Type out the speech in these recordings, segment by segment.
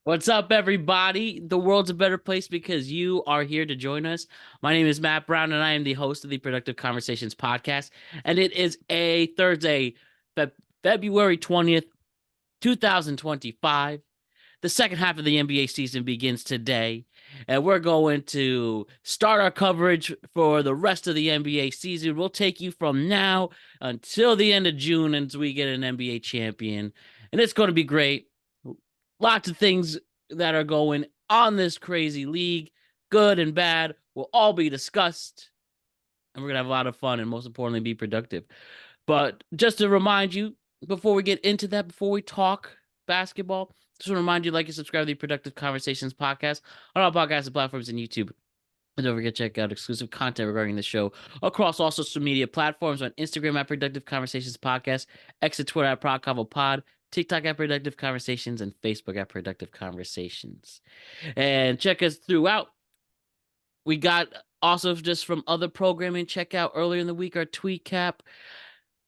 What's up, everybody? The world's a better place because you are here to join us. My name is Matt Brown, and I am the host of the Productive Conversations podcast. And it is a Thursday, February 20th, 2025. The second half of the NBA season begins today, and we're going to start our coverage for the rest of the NBA season. We'll take you from now until the end of June until we get an NBA champion, and it's going to be great. Lots of things that are going on this crazy league, good and bad, will all be discussed, and we're going to have a lot of fun and most importantly, be productive. But just to remind you, before we get into that, before we talk basketball, just want to remind you, like and subscribe to the Productive Conversations podcast on all podcasts and platforms and YouTube. And don't forget to check out exclusive content regarding the show across all social media platforms on Instagram at Productive Conversations Podcast, X at Twitter at ProdConvoPod, TikTok at Productive Conversations, and Facebook at Productive Conversations. And check us throughout. We got also just from other programming. Check out earlier in the week our tweet cap.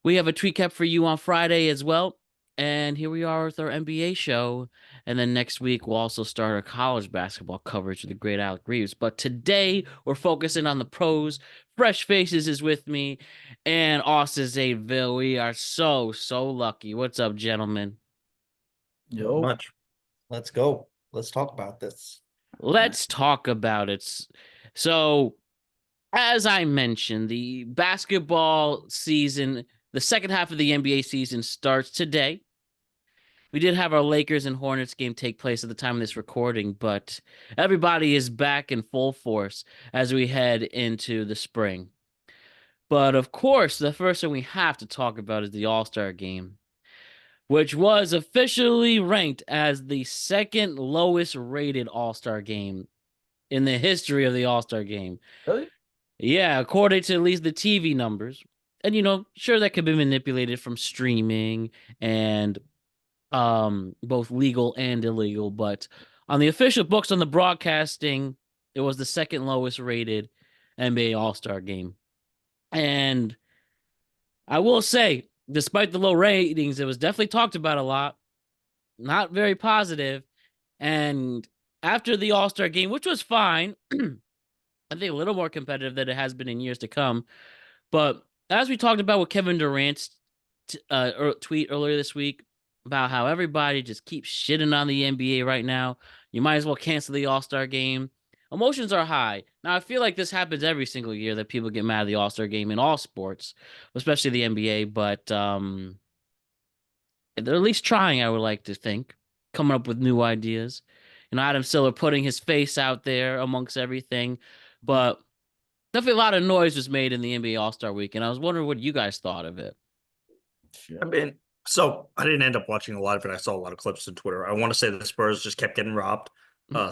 We have a tweet cap for you on Friday as well. And here we are with our NBA show. And then next week, we'll also start our college basketball coverage with the great Alec Reeves. But today, we're focusing on the pros. Fresh Faces is with me, and Austin Zaville. We are so lucky. What's up, gentlemen? Not much. Let's go. Let's talk about this. Let's talk about it. So, as I mentioned, the basketball season, the second half of the NBA season starts today. We did have our Lakers and Hornets game take place at the time of this recording, but everybody is back in full force as we head into the spring. But of course, the first thing we have to talk about is the All-Star game, which was officially ranked as the second lowest rated All-Star game in the history of the All-Star game. Really? Yeah, according to at least the TV numbers. And sure that could be manipulated from streaming and both legal and illegal, but on the official books on the broadcasting, it was the second lowest rated NBA All-Star game. And I will say, despite the low ratings, it was definitely talked about a lot. Not very positive. And after the All-Star game, which was fine, I think a little more competitive than it has been in years to come. But as we talked about with Kevin Durant's tweet earlier this week about how everybody just keeps shitting on the NBA right now, you might as well cancel the All-Star game. Emotions are high. Now, I feel like this happens every single year that people get mad at the All-Star game in all sports, especially the NBA, but they're at least trying, I would like to think, coming up with new ideas. Adam Silver putting his face out there amongst everything. But definitely a lot of noise was made in the NBA All-Star Weekend. I was wondering what you guys thought of it. So I didn't end up watching a lot of it. I saw a lot of clips on Twitter. I want to say the Spurs just kept getting robbed.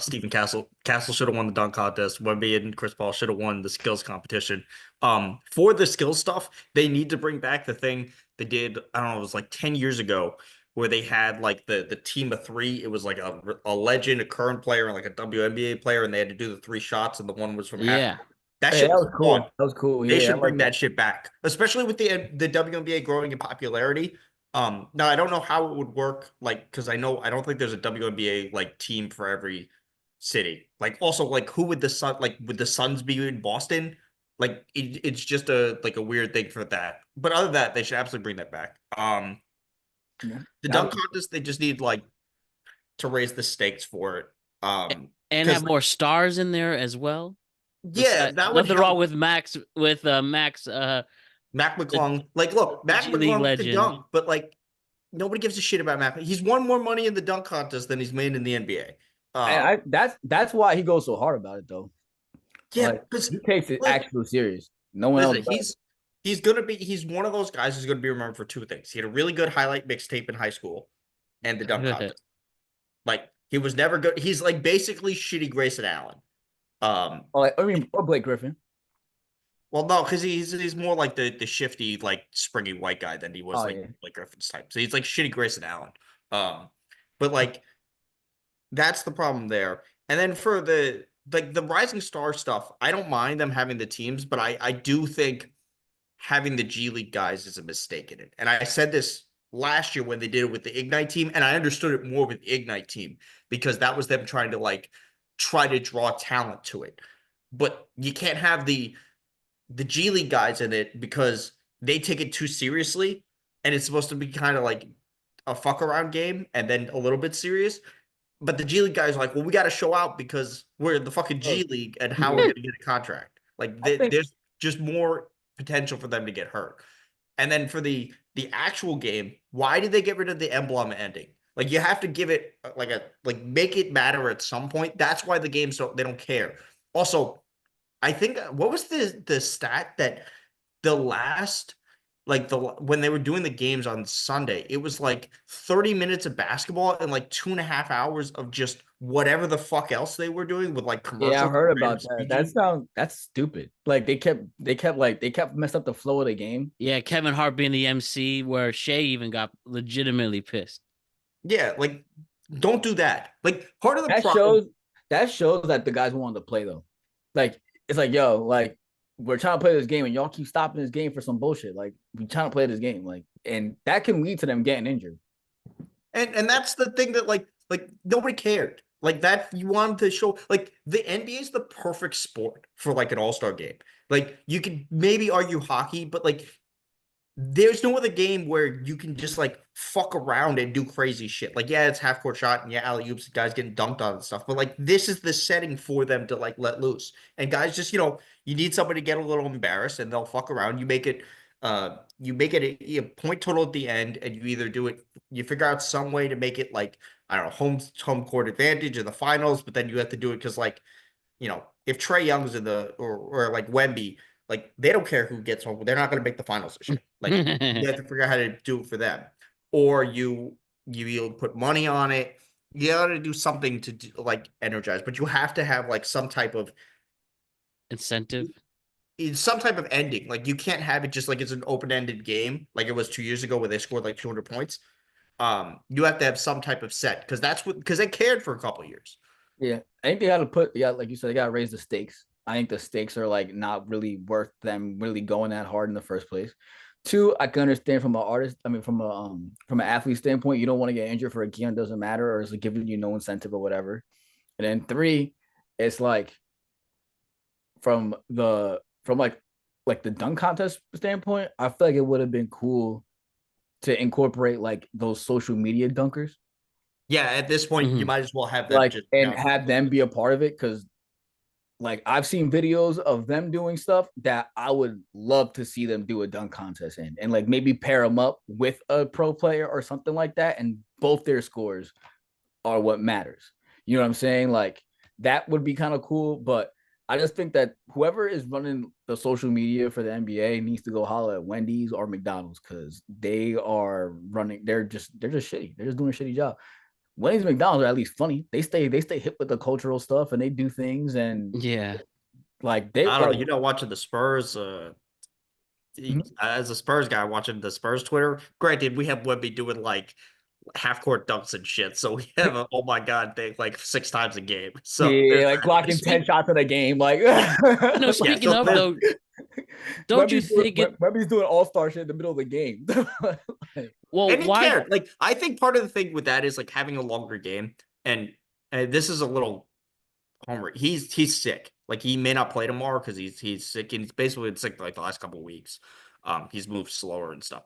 Stephen Castle should have won the dunk contest. Wemby and Chris Paul should have won the skills competition. For the skills stuff, they need to bring back the thing they did. I don't know, it was like 10 years ago, where they had like the team of three. It was like a legend, a current player, and like a WNBA player, and they had to do the three shots, and the one was from Yeah. That shit was cool. fun. That was cool. They Yeah, should bring that shit back, especially with the WNBA growing in popularity. Now I don't know how it would work, like, because I don't think there's a WNBA like team for every city. Like, also, like, who would would the Suns be in Boston? Like, it's just a weird thing for that. But other than that, they should absolutely bring that back. The dunk contest, they just need like to raise the stakes for it. And have more stars in there as well. Yeah, that would nothing wrong with Max Mac McClung. Like, look, Mac McClung can dunk, but like nobody gives a shit about Mac. He's won more money in the dunk contest than he's made in the NBA. And that's why he goes so hard about it, though. Yeah, like, he takes it actually serious. No one else. He's one of those guys who's gonna be remembered for two things. He had a really good highlight mixtape in high school, and the dunk contest. Like, he was never good. He's like basically shitty Grayson Allen. Or Blake Griffin. Well, no, because he's more like the shifty, like springy white guy than he was Blake Griffin's type. So he's like shitty Grayson Allen. But like that's the problem there. And then for the rising star stuff, I don't mind them having the teams, but I do think having the G League guys is a mistake in it. And I said this last year when they did it with the Ignite team, and I understood it more with the Ignite team because that was them trying to like try to draw talent to it. But you can't have the G League guys in it because they take it too seriously, and it's supposed to be kind of like a fuck around game and then a little bit serious. But the G League guys are like, well, we got to show out because we're the fucking G League and how we're going to get a contract. Like there's just more potential for them to get hurt. And then for the actual game, why did they get rid of the emblem ending? Like you have to give it like make it matter at some point. That's why the games they don't care. Also, I think what was the stat that the last when they were doing the games on Sunday, it was like 30 minutes of basketball and like 2.5 hours of just whatever the fuck else they were doing with like commercials. Yeah, I heard about that. That's stupid. Like they kept messed up the flow of the game. Yeah, Kevin Hart being the MC, where Shea even got legitimately pissed. Yeah, like don't do that. Like part of the that shows that the guys wanted to play though. Like it's like, yo, like we're trying to play this game and y'all keep stopping this game for some bullshit. Like we trying to play this game, like, and that can lead to them getting injured. And that's the thing that like nobody cared. Like that you wanted to show like the NBA is the perfect sport for like an all-star game. Like you could maybe argue hockey, but like there's no other game where you can just like fuck around and do crazy shit. Like, yeah, it's half court shot and yeah, alley oops, guys getting dunked on and stuff. But like, this is the setting for them to like let loose. And guys, just you need somebody to get a little embarrassed and they'll fuck around. You make it a point total at the end, and you either do it, you figure out some way to make it like I don't know home court advantage in the finals, but then you have to do it because like if Trae Young's in the or like Wemby. Like they don't care who gets home. They're not going to make the finals this year. Like you have to figure out how to do it for them, or you put money on it. You got to do something to like energize, but you have to have like some type of incentive, some type of ending. Like you can't have it just like it's an open-ended game, like it was 2 years ago where they scored like 200 points. You have to have some type of set because they cared for a couple of years. Yeah, I think they got to like you said, they got to raise the stakes. I think the stakes are like not really worth them really going that hard in the first place. Two, I can understand from from an athlete standpoint, you don't want to get injured for a game, doesn't matter, or it's like giving you no incentive or whatever. And then three, it's like from the dunk contest standpoint, I feel like it would have been cool to incorporate like those social media dunkers. Yeah, at this point, you might as well have them have them be a part of it because. Like I've seen videos of them doing stuff that I would love to see them do a dunk contest in, and like maybe pair them up with a pro player or something like that, and both their scores are what matters. You know what I'm saying? Like that would be kind of cool, but I just think that whoever is running the social media for the NBA needs to go holler at Wendy's or McDonald's because they are running. They're just shitty. They're just doing a shitty job. Wendy's, McDonald's are at least funny. They stay hip with the cultural stuff and they do things and yeah, like they. I don't know. Watching the Spurs. As a Spurs guy, watching the Spurs Twitter. Granted, we have Wemby doing like half court dunks and shit, so we have a oh my god thing like 6 times a game. So yeah, like blocking 10 shots in a game. Like speaking of though. Don't you think Wemby's doing all-star shit in the middle of the game? Well, and why? Cared. Like, I think part of the thing with that is like having a longer game, and this is a little homer. He's sick. Like he may not play tomorrow because he's sick, and he's basically been sick like the last couple of weeks. He's moved slower and stuff.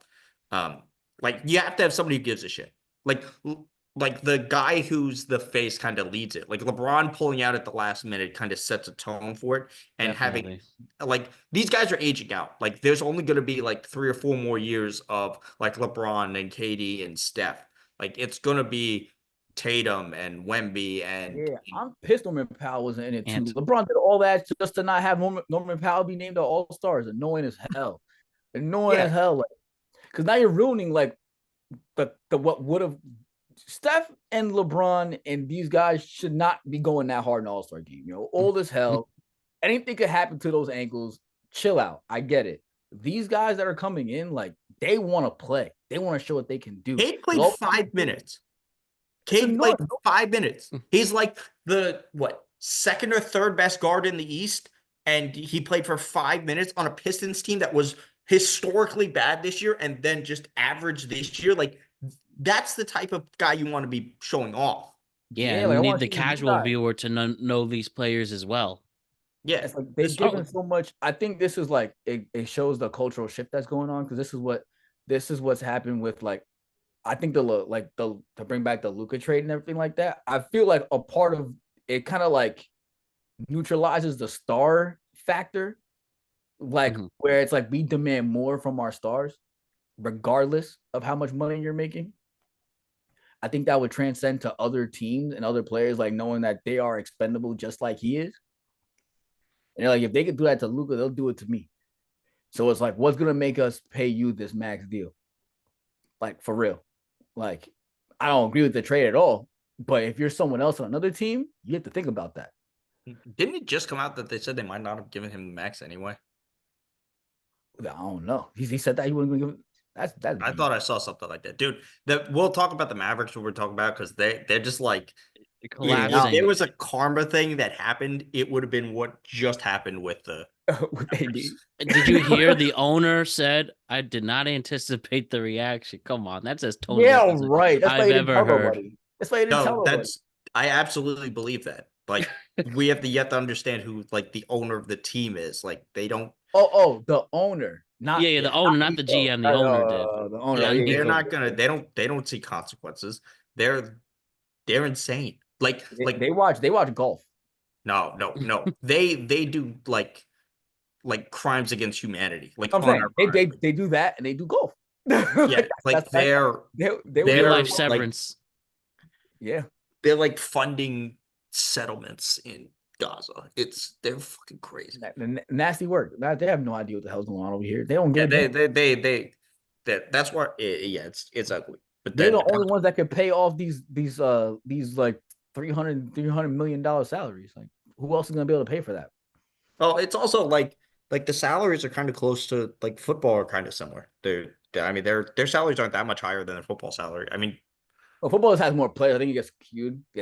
Like you have to have somebody who gives a shit. Like the guy who's the face kind of leads it. Like LeBron pulling out at the last minute kind of sets a tone for it. And having like these guys are aging out. Like there's only going to be like 3 or 4 more years of like LeBron and KD and Steph. Like it's going to be Tatum and Wemby and I'm pissed Norman Powell wasn't in it too. LeBron did all that just to not have Norman Powell be named the All-Stars. Annoying as hell. As hell. Like, because now you're ruining like the what would have. Steph and LeBron and these guys should not be going that hard in the All-Star game. Old as hell. Anything could happen to those ankles. Chill out. I get it. These guys that are coming in, like, they want to play. They want to show what they can do. Cade played 5 minutes. Cade played 5 minutes. He's like the, second or third best guard in the East, and he played for 5 minutes on a Pistons team that was historically bad this year and then just average this year. Like, that's the type of guy you want to be showing off. Yeah, Yeah, and like you I need want the to see this new casual guy. viewer to know these players as well. Yeah, It's like they've this given so much. I think this is like it shows the cultural shift that's going on, because this is what's happened with like, I think the to bring back the Luka trade and everything like that. I feel like a part of it kind of like neutralizes the star factor, like Mhm. where it's like we demand more from our stars, regardless of how much money you're making. I think that would transcend to other teams and other players, like knowing that they are expendable just like he is. And they're like, if they could do that to Luka, they'll do it to me. So it's like, what's gonna make us pay you this max deal? Like for real. Like, I don't agree with the trade at all. But if you're someone else on another team, you have to think about that. Didn't it just come out that they said they might not have given him the max anyway? I don't know. He said that he wasn't gonna give. That's I deep. thought I saw something like that, dude. That we'll talk about the Mavericks when we're talking about, because they're just like, if there Collapsing. was a karma thing that happened, it would have been what just happened with the With AD. Mavericks. Did you hear the owner said, "I did not anticipate the reaction"? Come on, that's as tone Yeah, deaf as right. That's why I've he didn't ever tell heard. nobody. That's why he didn't tell No, nobody. I absolutely believe that. Like, we have to yet to understand who like the owner of the team is. Like, they don't. The owner, Yeah, not yeah, Yeah, the owner, not the Nico. GM. The owner did. The owner. Oh, yeah, yeah, they're yeah, not gonna. yeah. They don't see consequences. They're insane. They watch golf. No. They do like crimes against humanity, like I'm saying unironically. they do that and they do golf. Yeah, Like like that's they would Real they're life never. like severance. Yeah, they're like funding settlements in Gaza. They're fucking crazy. nasty work. They have no idea what the hell's going on over here. They don't give Yeah, a damn. that's why yeah, it's ugly. But They're then the only ones that can pay off these like 300 million dollar salaries. Like who else is gonna be able to pay for that? oh, it's also like the salaries are kind of close to like football are kind of similar. I mean their salaries aren't that much higher than a football salary. I mean, Well, football has more players. I think it gets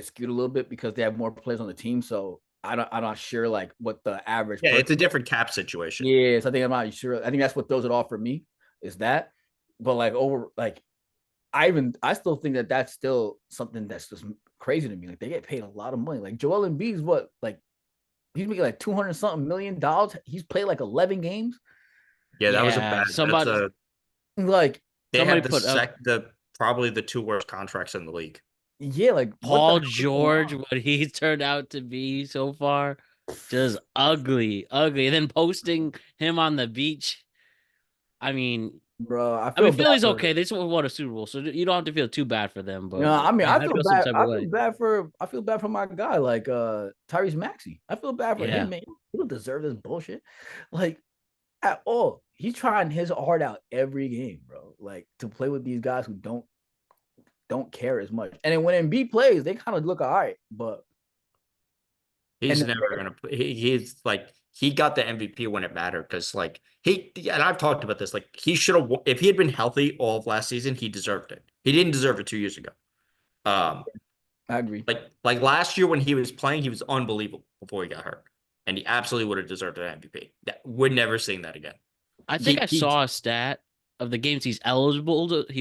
skewed a little bit because they have more players on the team. So I'm not sure like what the average yeah, it's person. a different cap situation. Yes, I think I'm not sure. I think that's what throws it off for me is that. But like over like I still think that that's still something that's just crazy to me. Like they get paid a lot of money. Like Joel Embiid's what like he's making like 200 something $1 million. He's played like 11 games. Yeah, that was a Yeah, bad. That's somebody a Like they somebody had put up the probably the two worst contracts in the league. yeah, like what the Paul hell is going George, on? what he's turned out to be so far, just ugly, ugly. And then posting him on the beach. I mean, Bro, I I mean, feel bad Philly's for okay. They just won a Super Bowl, so you don't have to feel too bad for them. you know, But I mean, man, I feel some type of way. I feel bad for my guy, like Tyrese Maxey. I feel bad for Yeah, him, man. He don't deserve this bullshit. Like at all. He's trying his heart out every game, bro. Like to play with these guys who don't care as much. And then when Embiid plays, they kind of look all right. But He's and never gonna. He's like he got the MVP when it mattered because like and I've talked about this. Like he should have if he had been healthy all of last season, he deserved it. He didn't deserve it 2 years ago. Um, I agree. like last year when he was playing, he was unbelievable before he got hurt, and he absolutely would have deserved an MVP. We're never seeing that again. I think I He saw a stat of the games he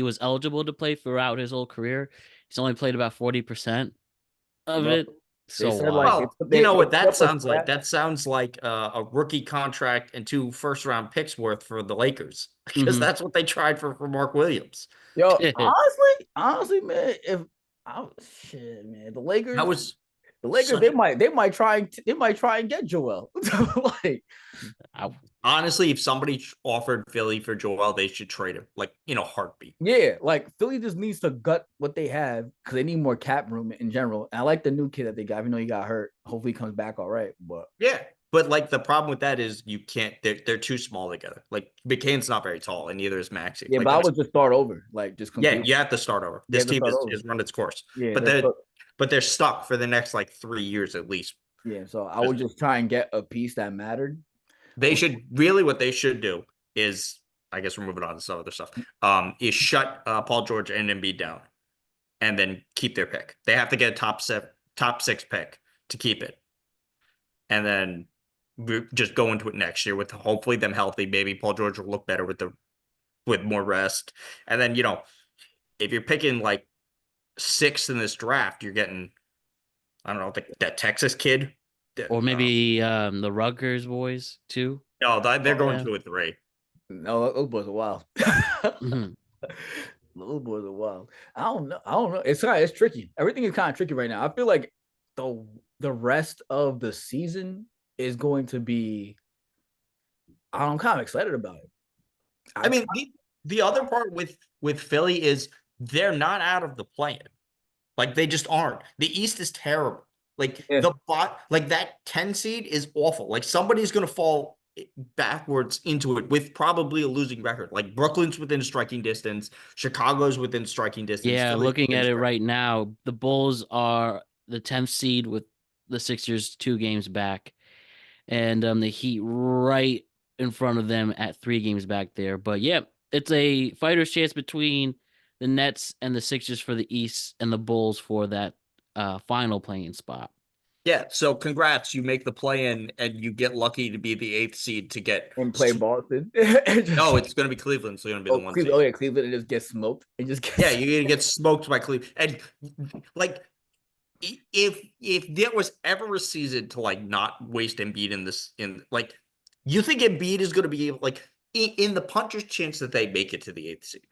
was eligible to play throughout his whole career. He's only played about 40% of Bro. it. They So said like wild. Well, you know they what put that up a sounds like? stat. That sounds like a rookie contract and 2 first-round picks worth for the Lakers because Hmm. that's what they tried for Mark Williams. Yo, honestly, man, if I shit, man, That was the Lakers, such. they might try and get Joel. Like, I, Honestly, if somebody offered Philly for Joel, they should trade him like in a heartbeat. yeah, like Philly just needs to gut what they have because they need more cap room in general. And I like the new kid that they got, even though he got hurt. Hopefully, he comes back all right. But Yeah, but like the problem with that is you can't. They're too small together. Like McCain's not very tall, and neither is Maxey. yeah, Like but I would just start over, like just yeah, completely. you have to start over. You This have to team start over. is run its course, Yeah, but they're stuck for the next like 3 years at least. yeah. So I would just try and get a piece that mattered. They should really what they should do is I guess we're moving on to some other stuff. Is shut Paul George and Embiid down, and then keep their pick. They have to get a top 6 pick to keep it, and then we just go into it next year with hopefully them healthy. Maybe Paul George will look better with more rest, and then if you're picking like 6th in this draft, you're getting, I don't know, that Texas kid. Or maybe the Rutgers boys too. No, they're going Yeah. 2 or 3. No, those boys are wild. Mhm. Those boys are wild. I don't know. It's tricky. Everything is kind of tricky right now. I feel like the rest of the season is going to be. I'm kind of excited about it. I mean, the other part with Philly is they're not out of the play-in. Like they just aren't. The East is terrible. Like Yeah. like that 10 seed is awful. Like somebody's gonna fall backwards into it with probably a losing record. Like Brooklyn's within striking distance, Chicago's within striking distance. Yeah, Philly's looking within at it striking- right now, the Bulls are the 10th seed with the Sixers 2 games back, and the Heat right in front of them at 3 games back there. But yeah, it's a fighter's chance between the Nets and the Sixers for the East and the Bulls for that final playing spot. Yeah, so congrats. You make the play-in and you get lucky to be the 8th seed to get And play Boston. No, it's gonna be Cleveland, so you're gonna be the 1 seed. Oh yeah, Cleveland. It just gets smoked. It just gets. Yeah, you're gonna get smoked by Cleveland. And like if there was ever a season to like not waste Embiid in like you think Embiid is gonna be able like in the puncher's chance that they make it to the 8th seed.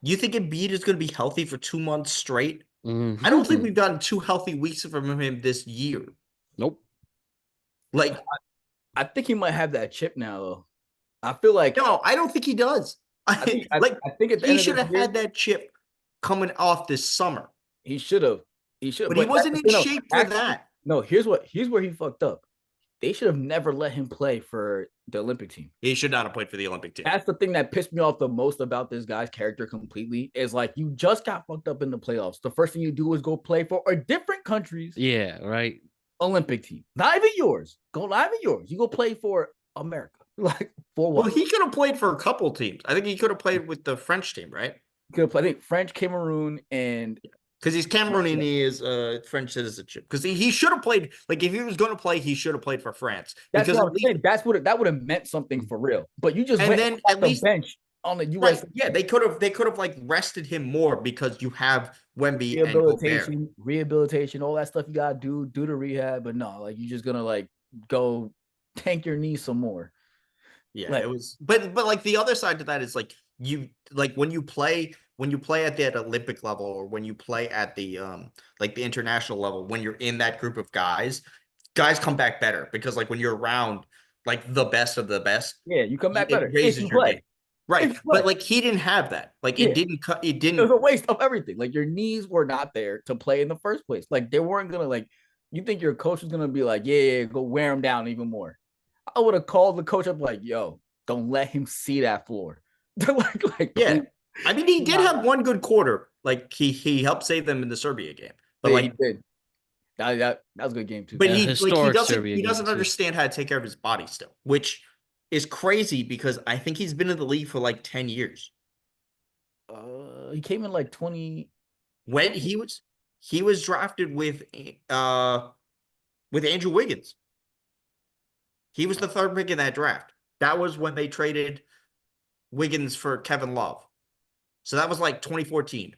You think Embiid is gonna be healthy for 2 months straight? Mhm. I don't think we've gotten 2 healthy weeks from him this year. Nope. Like I think he might have that chip now, though. I feel like no, I don't think he does. I think at the he end should of have the year, had that chip coming off this summer. he should have. He should, But he wasn't in shape for that. No, here's where he fucked up. They should have never let him play for the Olympic team. He should not have played for the Olympic team. That's the thing that pissed me off the most about this guy's character completely is like you just got fucked up in the playoffs. The first thing you do is go play for a different country's Yeah, right. Olympic team. Not even yours. Not even yours. You go play for America. Like for what? Well, he could have played for a couple teams. I think he could have played with the French team, right? Could have played, I think, French, Cameroon, and Because he's Cameroonian and he is French citizenship. Because he should have played, like if he was going to play, he should have played for France. that's Because what I'm saying. That would have meant something for real. But you just And went then off at the least- bench on the US right, yeah, they could have like rested him more because you have Wemby and Gobert. rehabilitation, all that stuff you gotta do the rehab. But no, like you're just gonna like go tank your knee some more. Yeah, Like- it was, but like the other side to that is like you like when you play at that Olympic level or when you play at the like the international level, when you're in that group of guys come back better because like when you're around like the best of the best, Yeah, you come back it better. raises If you your play. game. Right, If you play. but like he didn't have that. Like Yeah. it didn't cut. It It didn't. was a waste of everything. Like your knees were not there to play in the first place. Like they weren't gonna like. You think your coach was gonna be like, yeah, go wear him down even more? I would have called the coach up like, yo, don't let him see that floor. like Yeah, I mean he did Nah. have one good quarter. Like he helped save them in the Serbia game, but yeah, like he did. That was a good game too. But Yeah, he historic doesn't Serbia he game, doesn't too. understand how to take care of his body still, which is crazy because I think he's been in the league for like 10 years. He came in like 20. When he was drafted with Andrew Wiggins. He was the 3rd pick in that draft. That was when they traded Wiggins for Kevin Love. So that was like 2014.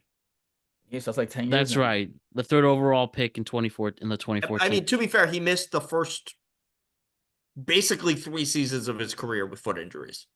Yes, that's like 10 years. That's now. right. The 3rd overall pick in 2014. I mean, to be fair, he missed the first basically 3 seasons of his career with foot injuries.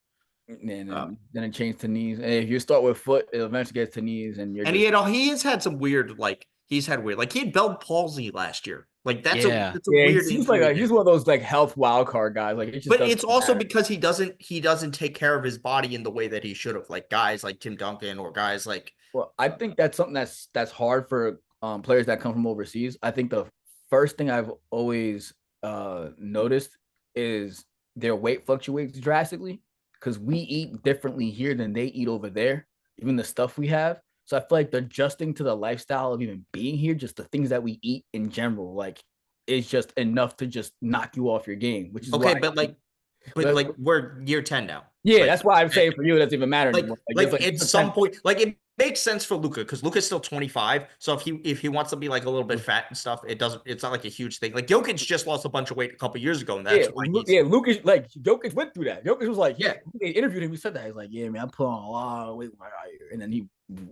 And then it changed to knees. And if you start with foot, it eventually gets to knees, and you're. And he has had some weird like he had Bell palsy last year. Like that's Yeah. a weird. He's like he's one of those like health wild card guys. Like, but it's also because he doesn't take care of his body in the way that he should have. Like guys like Tim Duncan or guys like. Well, I think that's something that's hard for players that come from overseas. I think the first thing I've always noticed is their weight fluctuates drastically because we eat differently here than they eat over there, even the stuff we have. So I feel like adjusting to the lifestyle of even being here, just the things that we eat in general, like is just enough to just knock you off your game, which is Okay, why, but we're year 10 now. yeah, like, that's why I'm saying for you it doesn't even matter Like, anymore. at some point, like it makes sense for Luka because Luka's still 25. So if he wants to be like a little bit fat and stuff, it's not like a huge thing. Like Jokic just lost a bunch of weight a couple years ago, and that's why Lucas, like Jokic went through that. Jokic was like, Yeah. they interviewed him. He said that he's like, yeah, man, I put on a lot of weight when I got here, and then he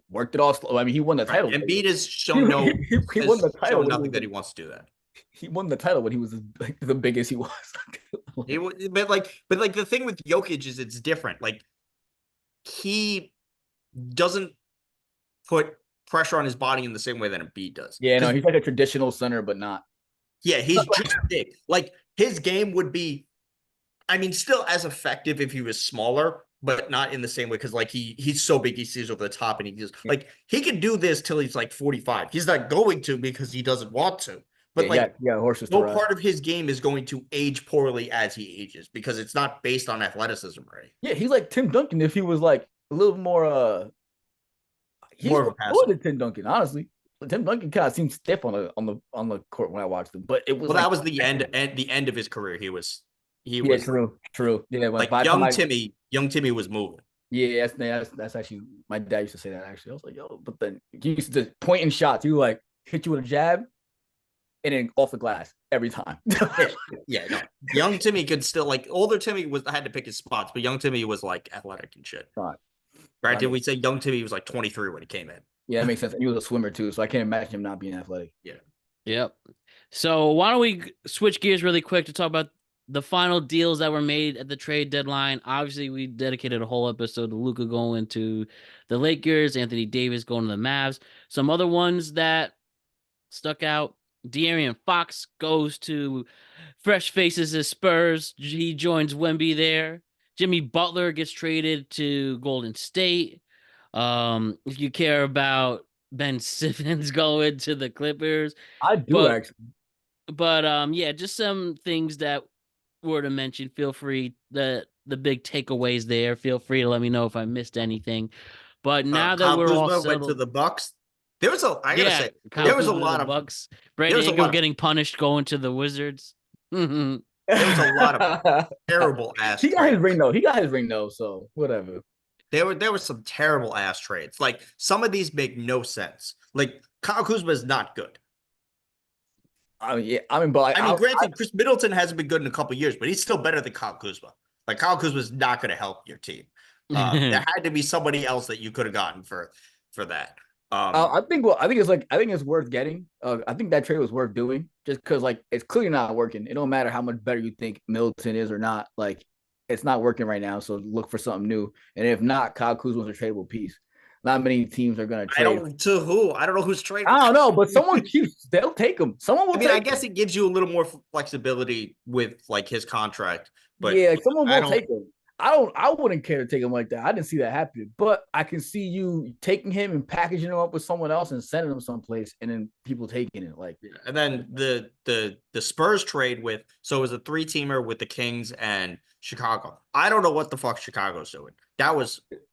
worked it all slow. I mean, he won the title. Embiid has shown he won the title. Shown nothing that he wants to do that. He won the title when he was like the biggest he was. But the thing with Jokic is it's different. Like he doesn't put pressure on his body in the same way that Embiid does. Yeah, no, he's like a traditional center, but not. Yeah, he's just big. Like his game would be, I mean, still as effective if he was smaller, but not in the same way because like he's so big he sees over the top and he just like he can do this till he's like 45. He's not going to because he doesn't want to. But horses. No part of his game is going to age poorly as he ages because it's not based on athleticism, right? Yeah, he's like Tim Duncan if he was like a little more he's More of a passer. more than Tim Duncan, honestly. Tim Duncan kind of seemed stiff on the court when I watched him, but it was that was the end of his career. He was true. Yeah, like young Timmy was moving. Yeah, that's actually my dad used to say that actually. I was like, yo, but then he used to point in shots. He would like hit you with a jab and then off the glass every time. Yeah, no. Young Timmy could still like older Timmy had to pick his spots, but young Timmy was like athletic and shit. Right? Did we say young Timmy was like 23 when he came in? Yeah, that makes sense. He was a swimmer too, so I can't imagine him not being athletic. Yeah. Yep. So why don't we switch gears really quick to talk about the final deals that were made at the trade deadline? Obviously, we dedicated a whole episode to Luka going to the Lakers, Anthony Davis going to the Mavs. Some other ones that stuck out: De'Aaron Fox goes to fresh faces as Spurs. He joins Wemby there. Jimmy Butler gets traded to Golden State. If you care about Ben Simmons going to the Clippers, I do actually. But yeah, just some things that were to mention. Feel free the big takeaways there. Feel free to let me know if I missed anything. But now that we're all settled, went to the Bucks. There was a there was a lot of Bucks. Brandon Ingram getting punished going to the Wizards. There was a lot of terrible ass. He got his ring though. So whatever. There were some terrible ass trades. Like some of these make no sense. Like Kyle Kuzma is not good. Granted, Chris Middleton hasn't been good in a couple of years, but he's still better than Kyle Kuzma. Like Kyle Kuzma is not going to help your team. There had to be somebody else that you could have gotten for that. I think it's worth getting. I think that trade was worth doing just because like it's clearly not working. It don't matter how much better you think Middleton is or not. Like it's not working right now. So look for something new. And if not, Kyle Kuzma's a tradable piece. Not many teams are going to trade. To who? I don't know who's trading. I don't know, but someone they'll take him. Someone will. I guess it gives you a little more flexibility with like his contract. But yeah, someone will take him. I wouldn't care to take him like that. I didn't see that happen, but I can see you taking him and packaging him up with someone else and sending him someplace, and then people taking it like. And then the Spurs trade it was a 3-teamer with the Kings and Chicago. I don't know what the fuck Chicago's doing.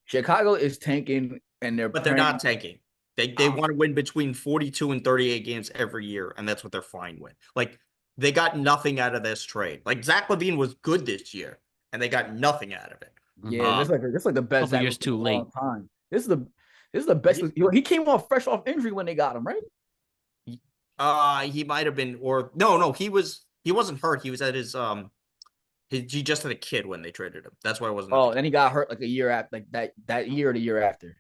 Chicago is tanking, and they're not tanking. They want to win between 42 and 38 games every year, and that's what they're fine with. Like they got nothing out of this trade. Like Zach LaVine was good this year, and they got nothing out of it. Yeah, this like the best. Years too late. Time. This is the best. He came fresh off injury when they got him, right? He might have been, or no, he wasn't hurt. He was at his he just had a kid when they traded him. That's why it wasn't. Oh, then he got hurt like a year after, like that year or the year after.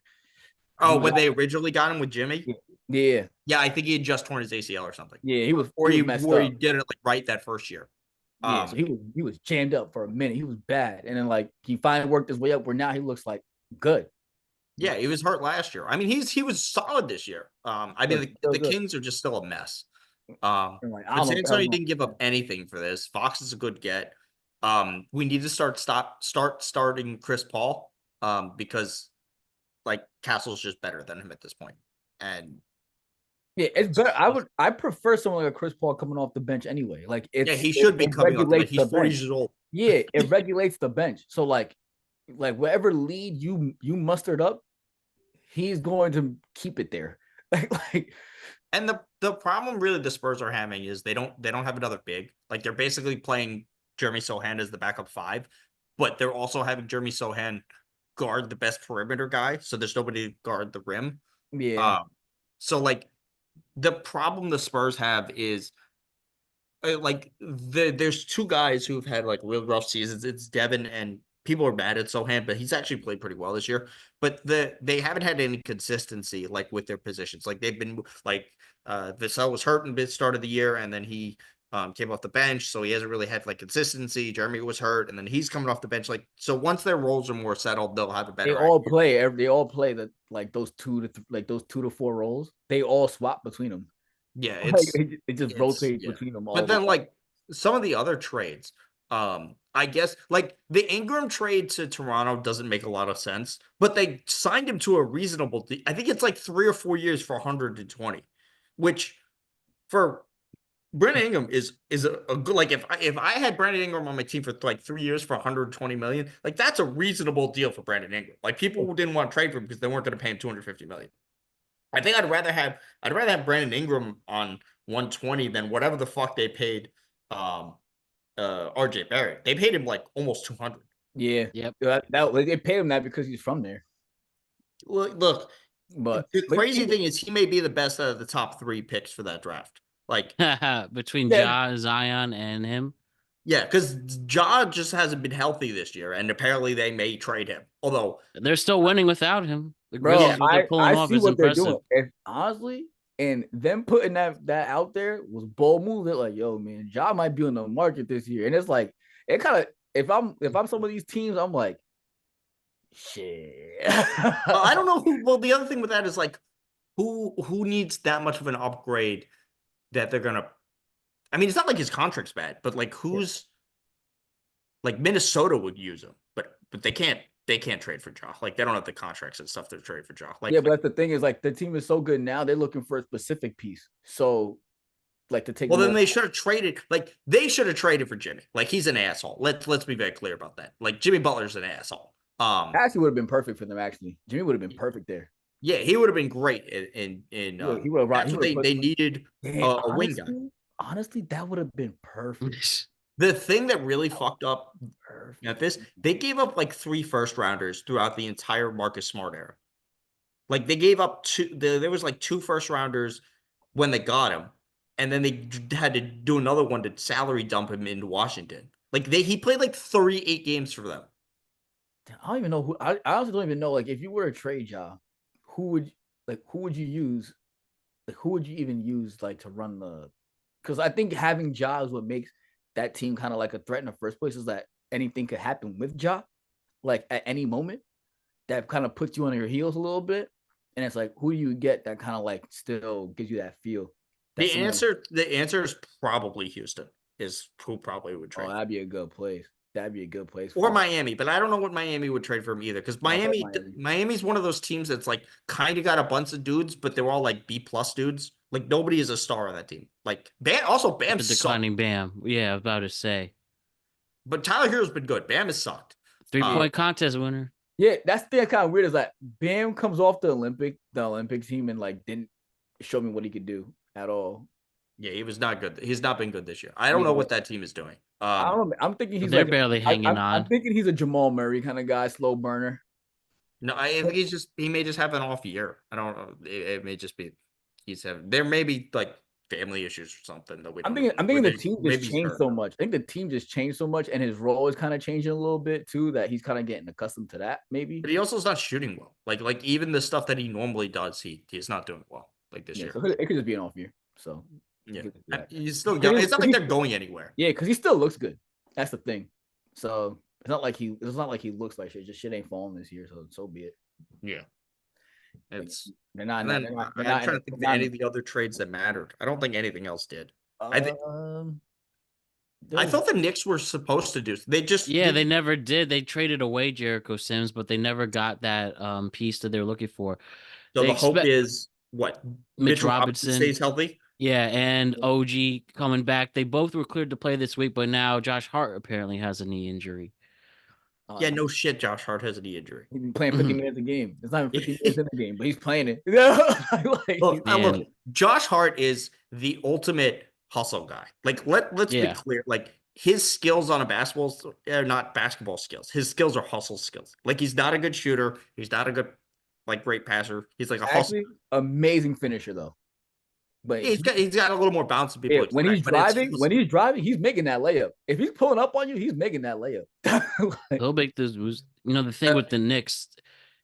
Oh, when they originally got him with Jimmy? Yeah. Yeah, I think he had just torn his ACL or something. Yeah, he was he messed up. He did it like right that first year. Yeah, so he was jammed up for a minute. He was bad. And then like he finally worked his way up where now he looks like good. Yeah, he was hurt last year. I mean, he was solid this year. I mean, the Kings are just still a mess. But San Antonio didn't give up anything for this. Fox is a good get. We need to start starting Chris Paul because like Castle's just better than him at this point. And yeah, it's better. I prefer someone like a Chris Paul coming off the bench anyway. Like he should be coming off the bench. He's 40 years old. Yeah, it regulates the bench. So like whatever lead you mustered up, he's going to keep it there. And the problem really the Spurs are having is they don't have another big. Like they're basically playing Jeremy Sohan as the backup 5, but they're also having Jeremy Sohan guard the best perimeter guy, so there's nobody to guard the rim. Yeah. So like the problem the Spurs have is like there's two guys who've had like real rough seasons. It's Devin and people are mad at Sohan, but he's actually played pretty well this year. But they haven't had any consistency like with their positions. Like they've been like Vassell was hurt in the start of the year, and then he came off the bench, so he hasn't really had like consistency. Jeremy was hurt, and then he's coming off the bench. Like so, once their roles are more settled, they'll have a better. They all play the like those 2 to 4 roles. They all swap between them. Yeah, Like, it just rotates between them all. But then like some of the other trades, I guess like the Ingram trade to Toronto doesn't make a lot of sense, but they signed him to a reasonable I think it's like 3 or 4 years for 120, which for Brandon Ingram is a good, like if I had Brandon Ingram on my team for like 3 years for 120 million, like that's a reasonable deal for Brandon Ingram. Like people didn't want to trade for him because they weren't going to pay him 250 million. I think I'd rather have Brandon Ingram on 120 than whatever the fuck they paid RJ Barrett. They paid him like almost 200. Yeah. Yep. They paid him that because he's from there. Look, But the crazy thing is he may be the best out of the top 3 picks for that draft. Like between Ja, Zion, and him. yeah, because Ja just hasn't been healthy this year, and apparently they may trade him. Although they're still winning without him. The bro, Grizzlies, what they're pulling off see is what impressive. they're doing. Honestly, and them putting that out there was bold move. They're like, yo, man, Ja might be on the market this year. And it's like, it kind of, if I'm some of these teams, I'm like, shit. I don't know who. Well, the other thing with that is like, who needs that much of an upgrade that they're gonna. I mean, it's not like his contract's bad, but like, who's like Minnesota would use him, but they can't. They can't trade for Ja. Like they don't have the contracts and stuff to trade for Ja. Like yeah, but that's the thing is like the team is so good now. They're looking for a specific piece. So, like to take. Well, then they should have traded. Like they should have traded for Jimmy. Like he's an asshole. Let's be very clear about that. Like Jimmy Butler's an asshole. Actually would have been perfect for them. Actually, Jimmy would have been perfect there. Yeah, he would have been great in he would have. That's what they needed a wing guy. Honestly, that would have been perfect. The thing that really fucked up at this, they gave up like 3 first-rounders throughout the entire Marcus Smart era. Like they gave up there was like 2 first-rounders when they got him, and then they had to do another one to salary dump him into Washington. Like he played like 38 games for them. I don't even know who. I honestly don't even know. Like, if you were a trade job, who would you use? Like, who would you even use like to run the? Because I think having Ja is what makes that team kind of like a threat in the first place. Is that anything could happen with Ja, like at any moment, that kind of puts you on your heels a little bit. And it's like, who do you get that kind of like still gives you that feel? The answer is probably Houston. Is who probably would trade. Oh, that'd be a good place. That'd be a good place. Or Miami, but I don't know what Miami would trade for him either. Because Miami's one of those teams that's like kind of got a bunch of dudes, but they're all like B+ dudes. Like nobody is a star on that team. Like Bam The declining Bam. Yeah, I was about to say. But Tyler Hero's been good. Bam has sucked. 3-point contest winner. Yeah, that's the kind of weird. Is like Bam comes off the Olympic team and like didn't show me what he could do at all. Yeah, he was not good. He's not been good this year. I don't know what that team is doing. I don't know. I'm thinking they're barely hanging on. I'm thinking he's a Jamal Murray kind of guy, slow burner. No, I think he may just have an off year. I don't know. It may just be there may be like family issues or something that we don't I'm thinking the team just changed so much. I think the team just changed so much, and his role is kind of changing a little bit too. That he's kind of getting accustomed to that, maybe. But he also is not shooting well. Like even the stuff that he normally does, he's not doing well. Like this year, so it could just be an off year. So yeah, he's still young. It's not like they're going anywhere. Yeah, because he still looks good. That's the thing. So it's not like he looks like shit. Just shit ain't falling this year. So be it. Yeah. It's they're not. I'm trying to think of any of the other trades that mattered. I don't think anything else did. I thought the Knicks were supposed to do. They just they never did. They traded away Jericho Sims, but they never got that piece that they were looking for. So the hope is what Mitch Robinson stays healthy. Yeah, and OG coming back. They both were cleared to play this week, but now Josh Hart apparently has a knee injury. Yeah, no shit. Josh Hart has a knee injury. He's been playing 50 minutes a game. It's not even 50 minutes in the game, but he's playing it. Look, Josh Hart is the ultimate hustle guy. Like, let's be clear. Like, his skills on a basketball are not basketball skills. His skills are hustle skills. Like, he's not a good shooter. He's not a good, like, great passer. He's like a hustle. Amazing finisher, though. But He's got a little more bounce than people yeah, expect. when he's driving, he's making that layup. If he's pulling up on you, he's making that layup. Like, They'll make this. The thing with the Knicks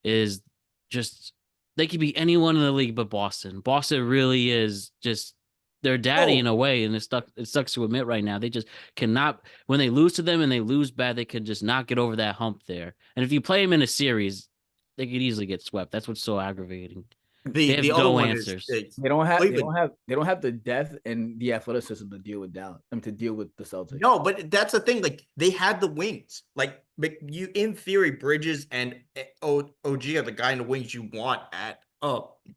is just they could be anyone in the league but Boston. Boston really is just their daddy in a way, and it sucks to admit right now. They just cannot. When they lose to them and they lose bad, they can just not get over that hump there. And if you play them in a series, they could easily get swept. That's what's so aggravating. They have the other no one answers. is they don't Cleveland. have the depth and the athleticism to deal with to deal with the Celtics. No, but that's the thing. Like they had the wings. Like you, in theory, Bridges and OG are the guy in the wings you want at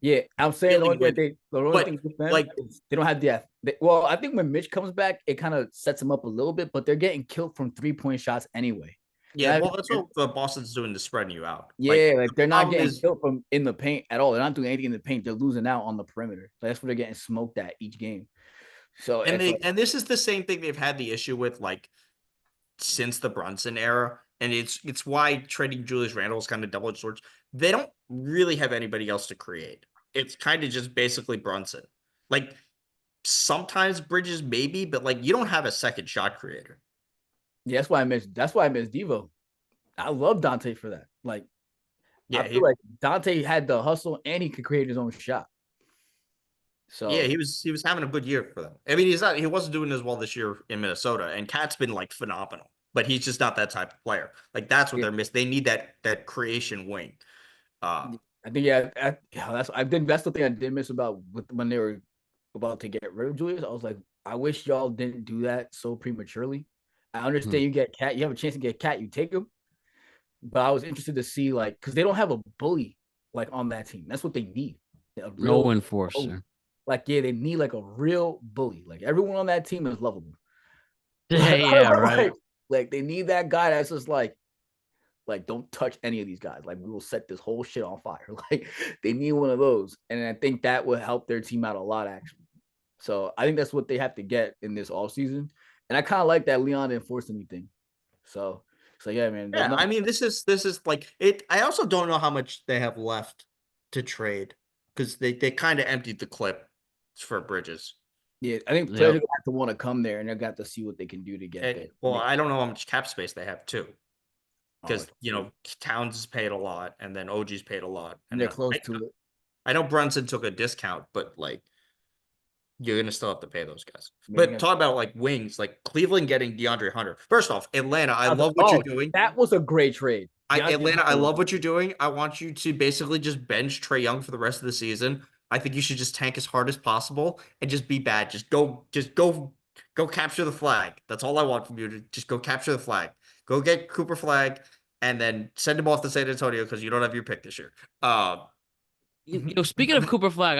Yeah, I'm saying the only thing with them like is they don't have depth. Well, I think when Mitch comes back, it kind of sets them up a little bit, but they're getting killed from 3-point shots anyway. yeah, well, that's what Boston's doing to spreading you out. Yeah, like they're not getting is, killed from in the paint at all. They're not doing anything in the paint. They're losing out on the perimeter. That's what they're getting smoked at each game. So and this is the same thing they've had the issue with like since the Brunson era, and it's why trading Julius Randle is kind of double-edged swords. They don't really have anybody else to create. It's kind of just basically Brunson. Like sometimes Bridges maybe, but like you don't have a second shot creator. yeah, that's why I miss Devo. I love Dante for that. Like, yeah, I feel like Dante had the hustle and he could create his own shot. So yeah, he was having a good year for them. I mean, he wasn't doing as well this year in Minnesota, and Cat's been like phenomenal, but he's just not that type of player. Like that's what they're missing. They need that creation wing. I think that's the thing I did miss about when they were about to get rid of Julius. I was like, I wish y'all didn't do that so prematurely. I understand you get Cat, you have a chance to get Cat, you take him. But I was interested to see because they don't have a bully on that team. That's what they need. No enforcer. Bully. They need like a real bully. Like everyone on that team is lovable. Yeah, right. Like they need that guy that's just like don't touch any of these guys. Like we will set this whole shit on fire. Like they need one of those, and I think that would help their team out a lot actually. So I think that's what they have to get in this off season, and I kind of like that Leon didn't force anything. So yeah, man. Yeah, I mean, this is like it. I also don't know how much they have left to trade because they kind of emptied the clip for Bridges. Yeah, I think players are gonna have to want to come there and they're gonna have to see what they can do to get there. Well, I don't know how much cap space they have too, because Towns is paid a lot and then OG's paid a lot, and they're close to it. I know Brunson took a discount, but like you're gonna still have to pay those guys. But talk about like wings, like Cleveland getting DeAndre Hunter. First off, Atlanta, I love what you're doing. That was a great trade. Atlanta, I love what you're doing. I want you to basically just bench Trae Young for the rest of the season. I think you should just tank as hard as possible and just be bad. Just go capture the flag. That's all I want from you. To just go capture the flag. Go get Cooper Flag and then send him off to San Antonio because you don't have your pick this year. Speaking of Cooper Flag,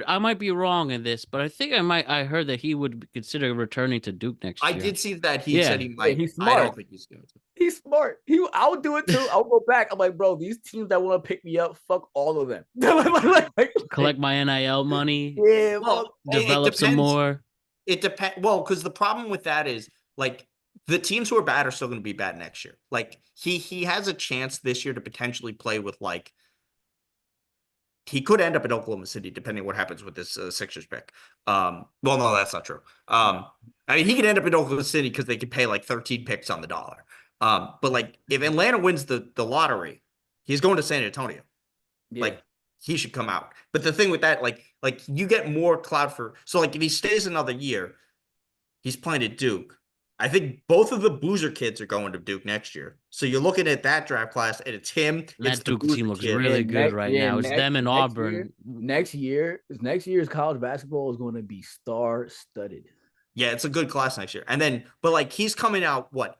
I might be wrong in this, but I think I heard that he would consider returning to Duke next year. I did see that he said he might. He's smart. I don't think he's going to. He's smart. I would do it too. I'll go back. I'm like, bro, these teams that want to pick me up, fuck all of them. Collect my NIL money. Yeah, develop some more. It depends. Well, because the problem with that is like the teams who are bad are still going to be bad next year. Like he has a chance this year to potentially play with like. He could end up in Oklahoma City, depending on what happens with this Sixers pick. Well, no, that's not true. I mean, he could end up in Oklahoma City because they could pay like 13 picks on the dollar. But like, if Atlanta wins the lottery, he's going to San Antonio. Yeah. Like, he should come out. But the thing with that, like you get more clout for. So like, if he stays another year, he's playing at Duke. I think both of the Boozer kids are going to Duke next year. So you're looking at that draft class, and it's him. That Duke team looks really good right now. It's them and Auburn. Next year's college basketball is going to be star-studded. Yeah, it's a good class next year. And then, but like he's coming out. What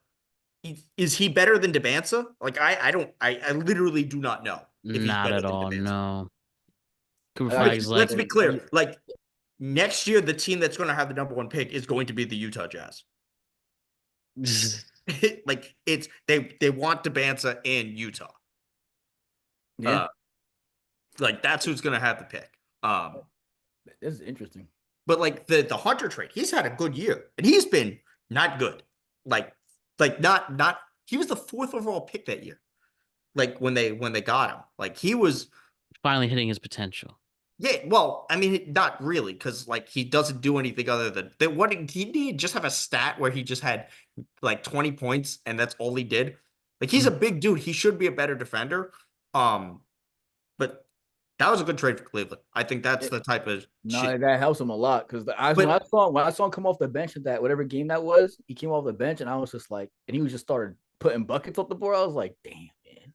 is he better than DeBanza? Like I literally do not know. If not at all. No. Let's be clear. Like next year, the team that's going to have the number one pick is going to be the Utah Jazz. Like it's they want DeBanza in Utah. Yeah. Like that's who's gonna have the pick. This is interesting. But like the Hunter trade, he's had a good year. And he's been not good. Like not he was the 4th overall pick that year. Like when they got him. Like he was finally hitting his potential. Yeah, well, I mean, not really, because like he doesn't do anything other than that. What he did just have a stat where he just had like 20 points, and that's all he did. Like he's a big dude. He should be a better defender. Um, but that was a good trade for Cleveland. I think that's the type of No, shit. that helps him a lot because But when I saw him come off the bench at that whatever game that was, he came off the bench and I was just like, and he was just started putting buckets off the board. I was like, damn man,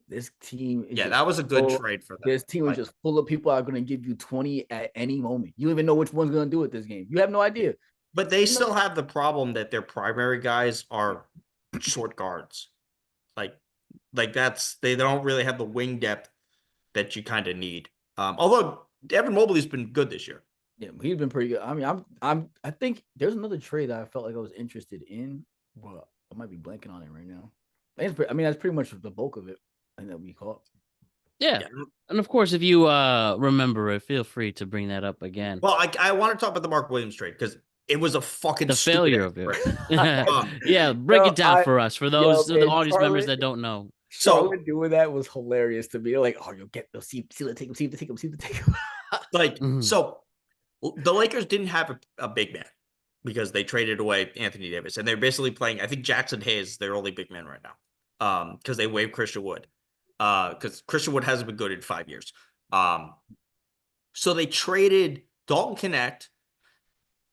this team is yeah, just that was a good full. trade for them. This team is Like, just full of people that are going to give you 20 at any moment. You don't even know which one's going to do it this game. You have no idea. but they You know? still have the problem that their primary guys are short guards. Like, they don't really have the wing depth that you kind of need. Although Evan Mobley's been good this year. Yeah, he's been pretty good. I mean, I think there's another trade that I felt like I was interested in, but I might be blanking on it right now. I mean, that's pretty much the bulk of it. I think that we caught. Yeah. Yeah. And of course, if you remember it, feel free to bring that up again. Well, I want to talk about the Mark Williams trade because it was a fucking The stupid failure of it. trade. Yeah, break it down for us, for those the man, audience members that don't know. Charlotte doing that was hilarious to me. Like, oh, you'll see the take him, see the take him, see the take him. Like, Mhm. so the Lakers didn't have a big man because they traded away Anthony Davis, and they're basically playing. I think Jackson Hayes, their only big man right now, because they waived Christian Wood, because Christian Wood hasn't been good in 5 years. So they traded Dalton Connect,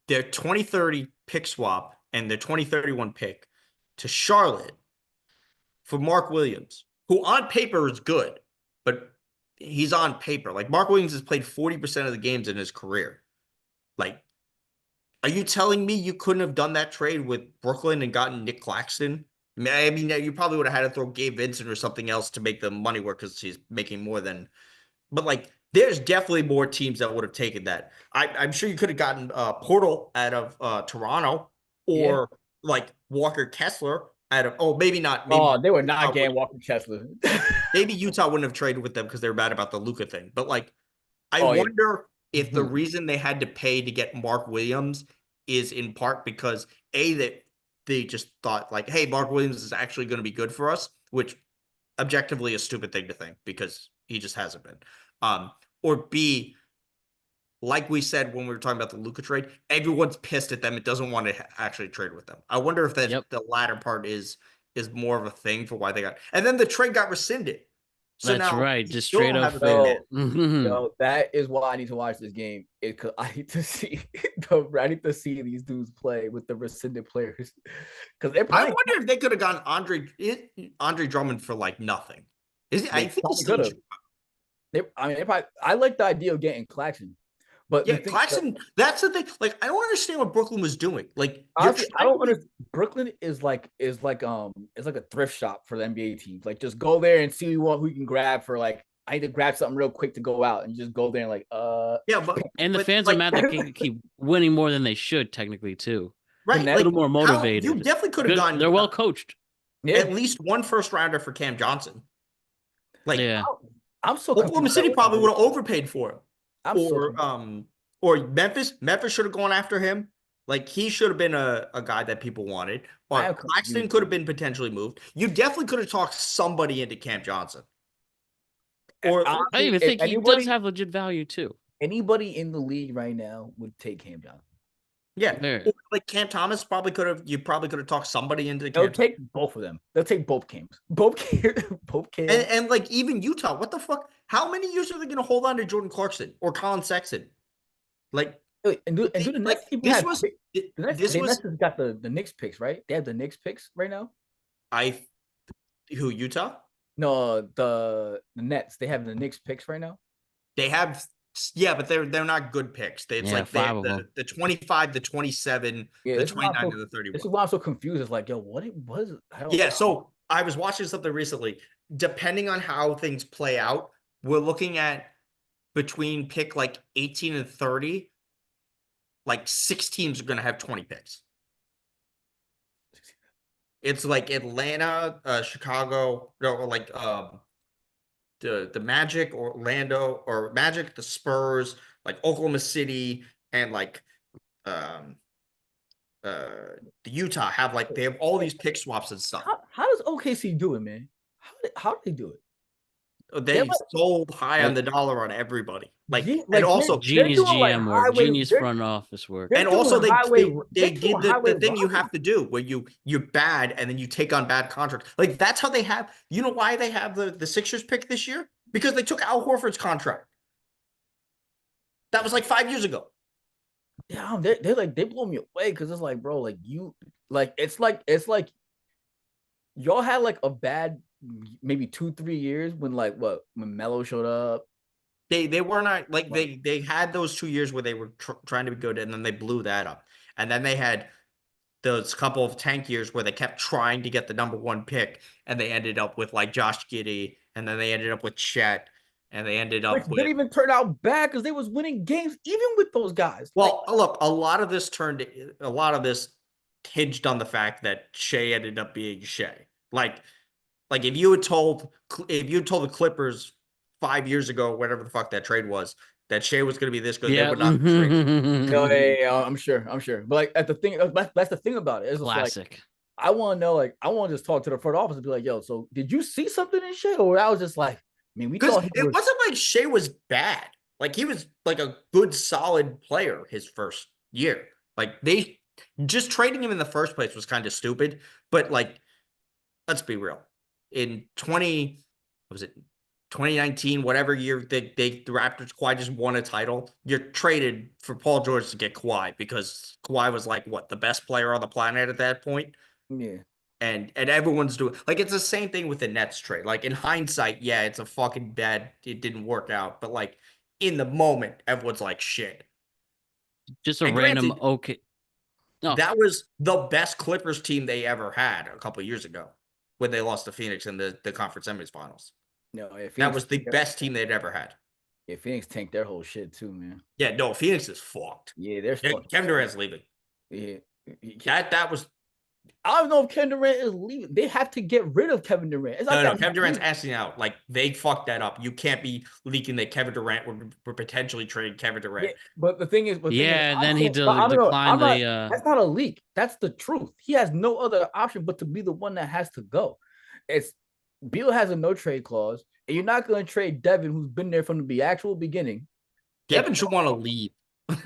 their 2030 pick swap, and their 2031 pick to Charlotte for Mark Williams, who on paper is good, but he's on paper. Like Mark Williams has played 40% of the games in his career. Like, are you telling me you couldn't have done that trade with Brooklyn and gotten Nick Claxton? I mean, you probably would have had to throw Gabe Vincent or something else to make the money work because he's making more than. But like, there's definitely more teams that would have taken that. I'm sure you could have gotten Portal out of Toronto Yeah. or like Walker Kessler out of. Oh, maybe not. Maybe Oh, they were not Utah getting would, Walker Kessler. maybe Utah wouldn't have traded with them because they're mad about the Luka thing. But like, I Oh yeah. wonder if the reason they had to pay to get Mark Williams is in part because that they just thought like, hey, Mark Williams is actually going to be good for us, which objectively is a stupid thing to think because he just hasn't been. Or B, like we said when we were talking about the Luka trade, everyone's pissed at them. It doesn't want to actually trade with them. I wonder if that the latter part is more of a thing for why they got. And then the trade got rescinded. So That's now right. you Just still straight don't up have a big fail. man. Yo, that is why I need to watch this game. Because I need to see I need to see these dudes play with the rescinded players. Because they're I playing. wonder if they could have gotten Andre Drummond for like nothing. I think he's still. I like the idea of getting Claxton, but Yeah, Claxton. That's the thing. Like, I don't understand what Brooklyn was doing. Like, honestly, I don't understand. Brooklyn is like it's like a thrift shop for the NBA teams. Like, just go there and see who you can grab for like. I need to grab something real quick to go out and just go there and like yeah, but And the fans like, are mad that they keep winning more than they should, technically, too. right, A little more motivated. You definitely could have gotten. They're well coached. At least one first rounder for Cam Johnson. Like, yeah, I'm so Oklahoma City probably would have overpaid for him. Or Memphis should have gone after him. Like, he should have been a guy that people wanted. Or Claxton could have been potentially moved. You definitely could have talked somebody into Cam Johnson. Or I even think he does have legit value too. Anybody in the league right now would take Cam Johnson. Yeah, like Cam Thomas you probably could have talked somebody into the They'll take both of them. They'll take both Cams. Both Cams. And like even Utah, what the fuck? How many years are they going to hold on to Jordan Clarkson or Colin Sexton? Like, and do the Nets like, this was got the Knicks picks, right? They have the Knicks picks right now. Utah? No, the Nets. They have the Knicks picks right now. They have, yeah, but they're not good picks. It's like they have the 25, the 27, the 29, and the 31. This is why I'm so confused. It's like, yo, what it was? Yeah, so I was watching something recently. Depending on how things play out, we're looking at between pick like 18 and 30, like 6 teams are going to have 20 picks. It's like Atlanta, Chicago, or like the Magic, Orlando, or Magic, the Spurs, like Oklahoma City, and like the Utah they have all these pick swaps and stuff. How does OKC do it, man? How do they do it? They're They sold high on the dollar on everybody. like, And they're also Genius doing like GM work, highway. genius front office work. They're and doing also highway. they They're did doing highway the thing you robbery. have to do where you're bad and then you take on bad contracts. Like that's how they have. You know why they have the Sixers pick this year? Because they took Al Horford's contract. That was like 5 years ago. Yeah, they're like they blow me away because it's like, bro, like you, like it's like y'all had like a bad maybe 2-3 years when like when Melo showed up. They were not like Like, they had those 2 years where they were trying to be good and then they blew that up. And then they had those couple of tank years where they kept trying to get the number one pick and they ended up with like Josh Giddey and then they ended up with Chet and they ended which up with didn't even turn out bad because they was winning games even with those guys. well, look, a lot of this hinged on the fact that Shea ended up being Shea. Like if you had told the Clippers 5 years ago, whatever the fuck that trade was, that Shea was going to be this good, they Yeah. would not have traded. No, yeah, I'm sure. But like at the thing, that's the thing about it. It's just like Classic. I want to know, like I want to just talk to the front office and be like, yo, so did you see something in shit? Or I was just like, I mean, we Because thought he it was. wasn't like Shea was bad. Like he was like a good, solid player his first year. Like they just trading him in the first place was kind of stupid. But like, let's be real. In 2019, whatever year the Raptors Kawhi just won a title, you're traded for Paul George to get Kawhi because Kawhi was like what the best player on the planet at that point. Yeah. And everyone's doing like it's the same thing with the Nets trade. Like in hindsight, yeah, it's a fucking bad. It didn't work out, but like in the moment, everyone's like shit. Just a And random granted, okay. No, that was the best Clippers team they ever had a couple of years ago when they lost to Phoenix in the conference semifinals. No, yeah, That Phoenix, was the best team they'd ever had. yeah, Phoenix tanked their whole shit too, man. Yeah, no, Phoenix is fucked. Yeah, they're Yeah, fucking. Kevin Durant's leaving. Yeah. That was I don't know if Kevin Durant is leaving. They have to get rid of Kevin Durant. It's not no. that Kevin Durant's asking out. Like they fucked that up. You can't be leaking that Kevin Durant would potentially trade Kevin Durant. Yeah, but the thing is, yeah, and then he I'm declined not, the that's not a leak. That's the truth. He has no other option but to be the one that has to go. It's Beal has a no trade clause, and you're not going to trade Devin, who's been there from the actual beginning. Devin should want to leave.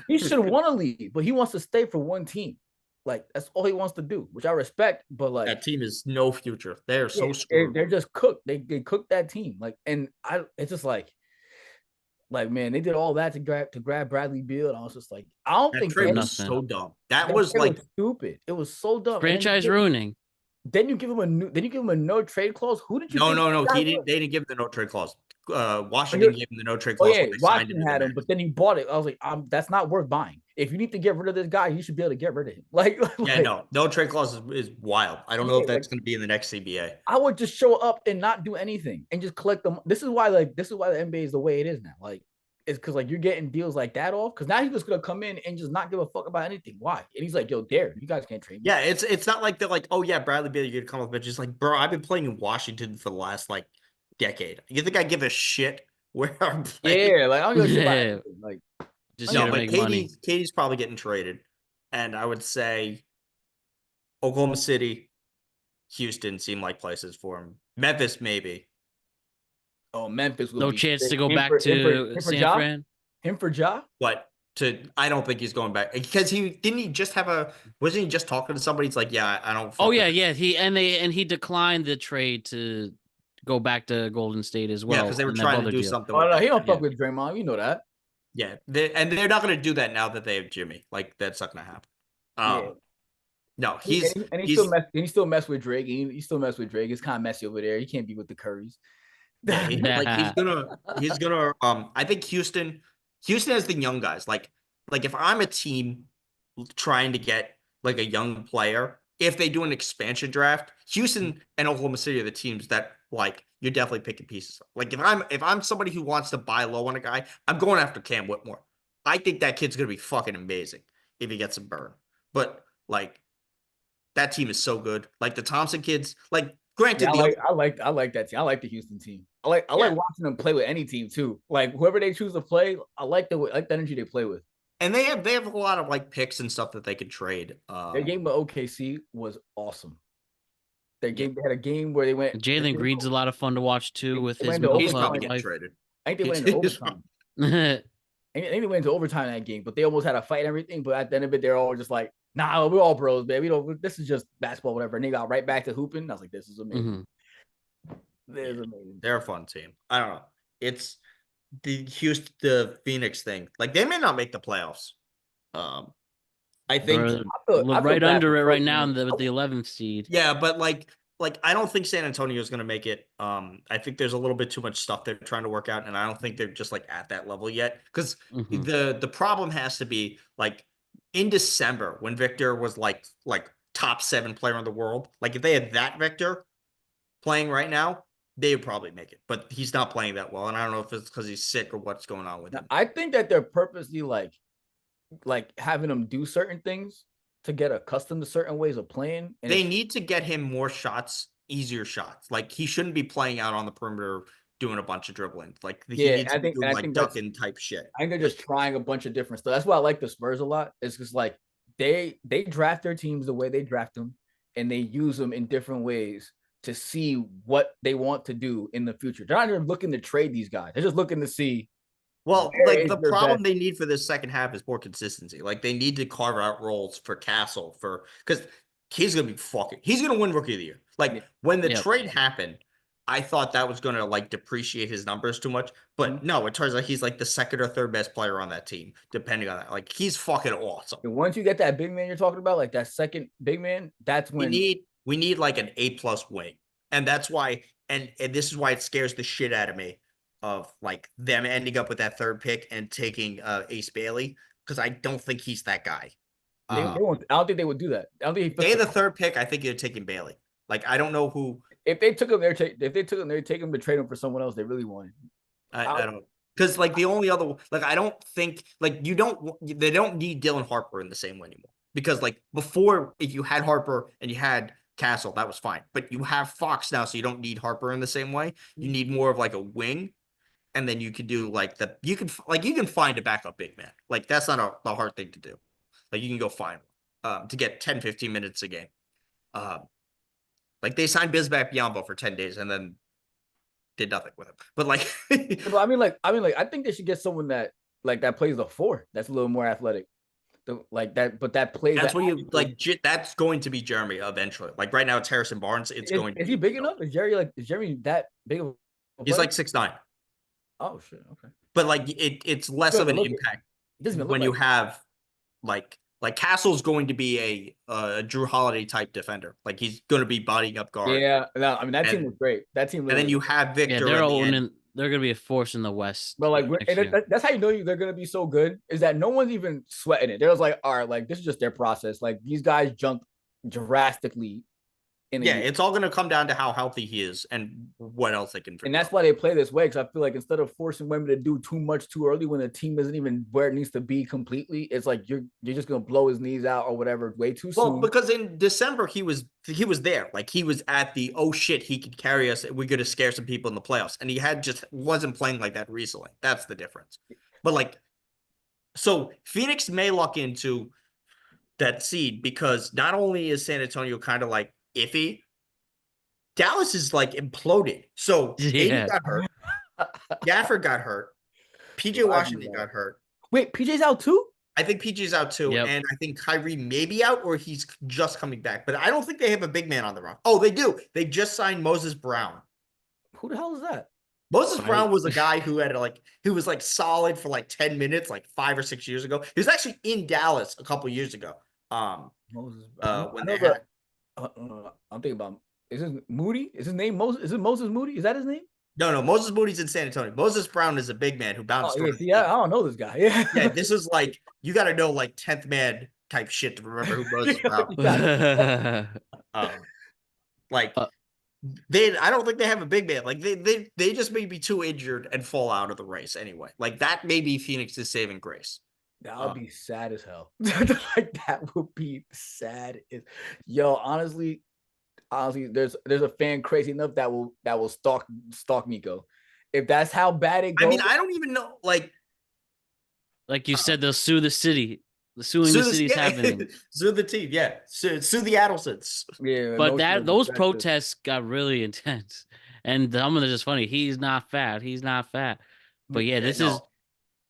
He should want to leave, but he wants to stay for one team. Like that's all he wants to do, which I respect. But like That team is no future. They're so screwed. they're just cooked. They cooked that team. Like, and it's just like man, they did all that to grab Bradley Beal, and I was just like, I don't That think trade was nothing. so dumb. That was like stupid. It was so dumb. franchise ruining. Then you give him a no trade clause. Who did you? no. They didn't give him the no trade clause. Washington gave him the no trade Oh clause yeah, when they signed him. Washington had him, but then he bought it. I was like, that's not worth buying. If you need to get rid of this guy, you should be able to get rid of him. Yeah, no trade clause is wild. I don't know if that's going to be in the next CBA. I would just show up and not do anything and just collect them. This is why the NBA is the way it is now. Like, it's because like you're getting deals like that off. Because now he's just gonna come in and just not give a fuck about anything. Why? And he's like, yo, Darren, you guys can't trade me. Yeah, it's not like they're like, oh yeah, Bradley Beal, you're gonna come up, but just like, bro, I've been playing in Washington for the last like decade. You think I give a shit where I'm playing? Yeah, like I don't give a shit about anything. Like, Just No, here to but make money. Katie's probably getting traded, and I would say Oklahoma City, Houston seem like places for him. Memphis maybe. oh, Memphis will No be chance to him go for- back him to for San Ja? Fran. Him for Ja? But I don't think he's going back because he just have wasn't he just talking to somebody? He's like, yeah, I don't. Oh fuck yeah, with yeah. He declined the trade to go back to Golden State as well. yeah, because they were in that trying to other do deal. something. Oh with no, that. he don't fuck Yeah. with Draymond. You know that. Yeah, they're not going to do that now that they have Jimmy. Like that's not going to happen. Yeah. No, He still mess with Drake. He still mess with Drake. It's kind of messy over there. He can't be with the Currys. yeah, he's gonna. I think Houston has the young guys. Like if I'm a team trying to get like a young player, if they do an expansion draft, Houston and Oklahoma City are the teams that like you're definitely picking pieces. Like if I'm somebody who wants to buy low on a guy, I'm going after Cam Whitmore. I think that kid's gonna be fucking amazing if he gets a burn. But like that team is so good. Like the Thompson kids, like granted, Yeah, I like that team. I like the Houston team. I like watching them play with any team too. Like whoever they choose to play, I like the energy they play with. and they have a lot of like picks and stuff that they could trade. Their game with OKC was awesome. Their game, they had a game where they went. Jalen Green's a lot of fun to watch too with They his went to middle He's overtime. probably club getting life. traded. I think they went into overtime. I think they went into overtime in that game, but they almost had a fight and everything. But at the end of it, they're all just like, "Nah, we're all bros, man. We don't. This is just basketball, whatever." And they got right back to hooping. I was like, "This is amazing. This is amazing." They're a fun team. I don't know. It's the Phoenix thing. Like they may not make the playoffs. I think They're I feel right bad under for it right Portland. now with the 11th seed. yeah, but like I don't think San Antonio is going to make it. I think there's a little bit too much stuff they're trying to work out, and I don't think they're just like at that level yet. Because Mhm. the problem has to be like in December when Victor was like top 7 player in the world. Like if they had that Victor playing right now, they would probably make it. But he's not playing that well, and I don't know if it's because he's sick or what's going on with him. I think that they're purposely like having him do certain things to get accustomed to certain ways of playing. And They need to get him more shots, easier shots. Like he shouldn't be playing out on the perimeter doing a bunch of dribbling. Like he yeah, needs to be doing I like think that's ducking type shit. I think they're just trying a bunch of different stuff. That's why I like the Spurs a lot. It's just like they draft their teams the way they draft them, and they use them in different ways to see what they want to do in the future. They're not even looking to trade these guys. They're just looking to see. Well, where like is the their problem best- they need for this second half is more consistency. Like they need to carve out roles for Castle because he's gonna be he's gonna win rookie of the year. Like when the Yep. trade happened, I thought that was gonna like depreciate his numbers too much. But no, it turns out he's like the second or third best player on that team, depending on that. Like he's fucking awesome. And once you get that big man you're talking about, like that second big man, that's when We need like an A+ wing. And that's why and this is why it scares the shit out of me of like them ending up with that third pick and taking Ace Bailey because I don't think he's that guy. they won't. I don't think they would do that. I don't think They had the third pick. I think you're taking Bailey. Like I don't know who. if they took him there, if they took him there, take him to trade him for someone else they really wanted. I don't because like the only other like I don't think like they don't need Dylan Harper in the same way anymore because like before if you had Harper and you had Castle that was fine but you have Fox now so you don't need Harper in the same way. You need more of like a wing. And then you could do like you can find a backup big man. Like that's not a hard thing to do. Like you can go find one to get 10, 15 minutes a game. Like they signed Bismack Biyombo for 10 days and then did nothing with him. But like, But I think they should get someone that plays the 4. That's a little more athletic. But that plays. That's what you like. That's going to be Jeremy eventually. Like right now, it's Harrison Barnes. It's going. Is he big enough? Is Jeremy that big of a He's player? like 6'9". Oh shit. Okay. But like it's less of an impact when you have like Castle's going to be a Drew Holiday type defender. Like he's going to be bodying up guard. Yeah. No, I mean that team was great. That team. And then you have Victor. Yeah, they're going to be a force in the West. But like, that's how you know they're going to be so good is that no one's even sweating it. They're just like, all right, like this is just their process. Like these guys jumped drastically. It's all going to come down to how healthy he is and what else they can. And that's why they play this way. Because I feel like instead of forcing women to do too much too early when the team isn't even where it needs to be completely, it's like you're just going to blow his knees out or whatever way too soon. Well, because in December he was there, like he was at the oh shit he could carry us. We're going to scare some people in the playoffs, and he wasn't playing like that recently. That's the difference. But like, so Phoenix may luck into that seed because not only is San Antonio kind of like iffy, Dallas is like imploded. So AD got hurt, Gafford got hurt, PJ Washington got hurt. Wait, PJ's out too? I think PJ's out too, and I think Kyrie may be out or he's just coming back. But I don't think they have a big man on the run. Oh, they do. They just signed Moses Brown. Who the hell is that? Moses Brown was a guy who was like solid for like 10 minutes, like 5 or 6 years ago. He was actually in Dallas a couple years ago. Moses when they had, I'm thinking about. Is this Moody? Is his name Moses? Is it Moses Moody? Is that his name? No. Moses Moody's in San Antonio. Moses Brown is a big man who bounced. I don't know this guy. Yeah, this is like you got to know like 10th man type shit to remember who Moses Brown. I don't think they have a big man. Like they just may be too injured and fall out of the race anyway. Like that may be Phoenix's saving grace. That would be sad as hell. Like that would be sad as honestly, there's a fan crazy enough that will stalk Nico. If that's how bad it goes. I mean, I don't even know. Like you said, they'll sue the city. Suing the city's happening. Sue the team, yeah. Sue the Adelsons. Yeah, But emotional those perspective. protests got really intense. And some of them are just funny. He's not fat. He's not fat. But yeah, this is.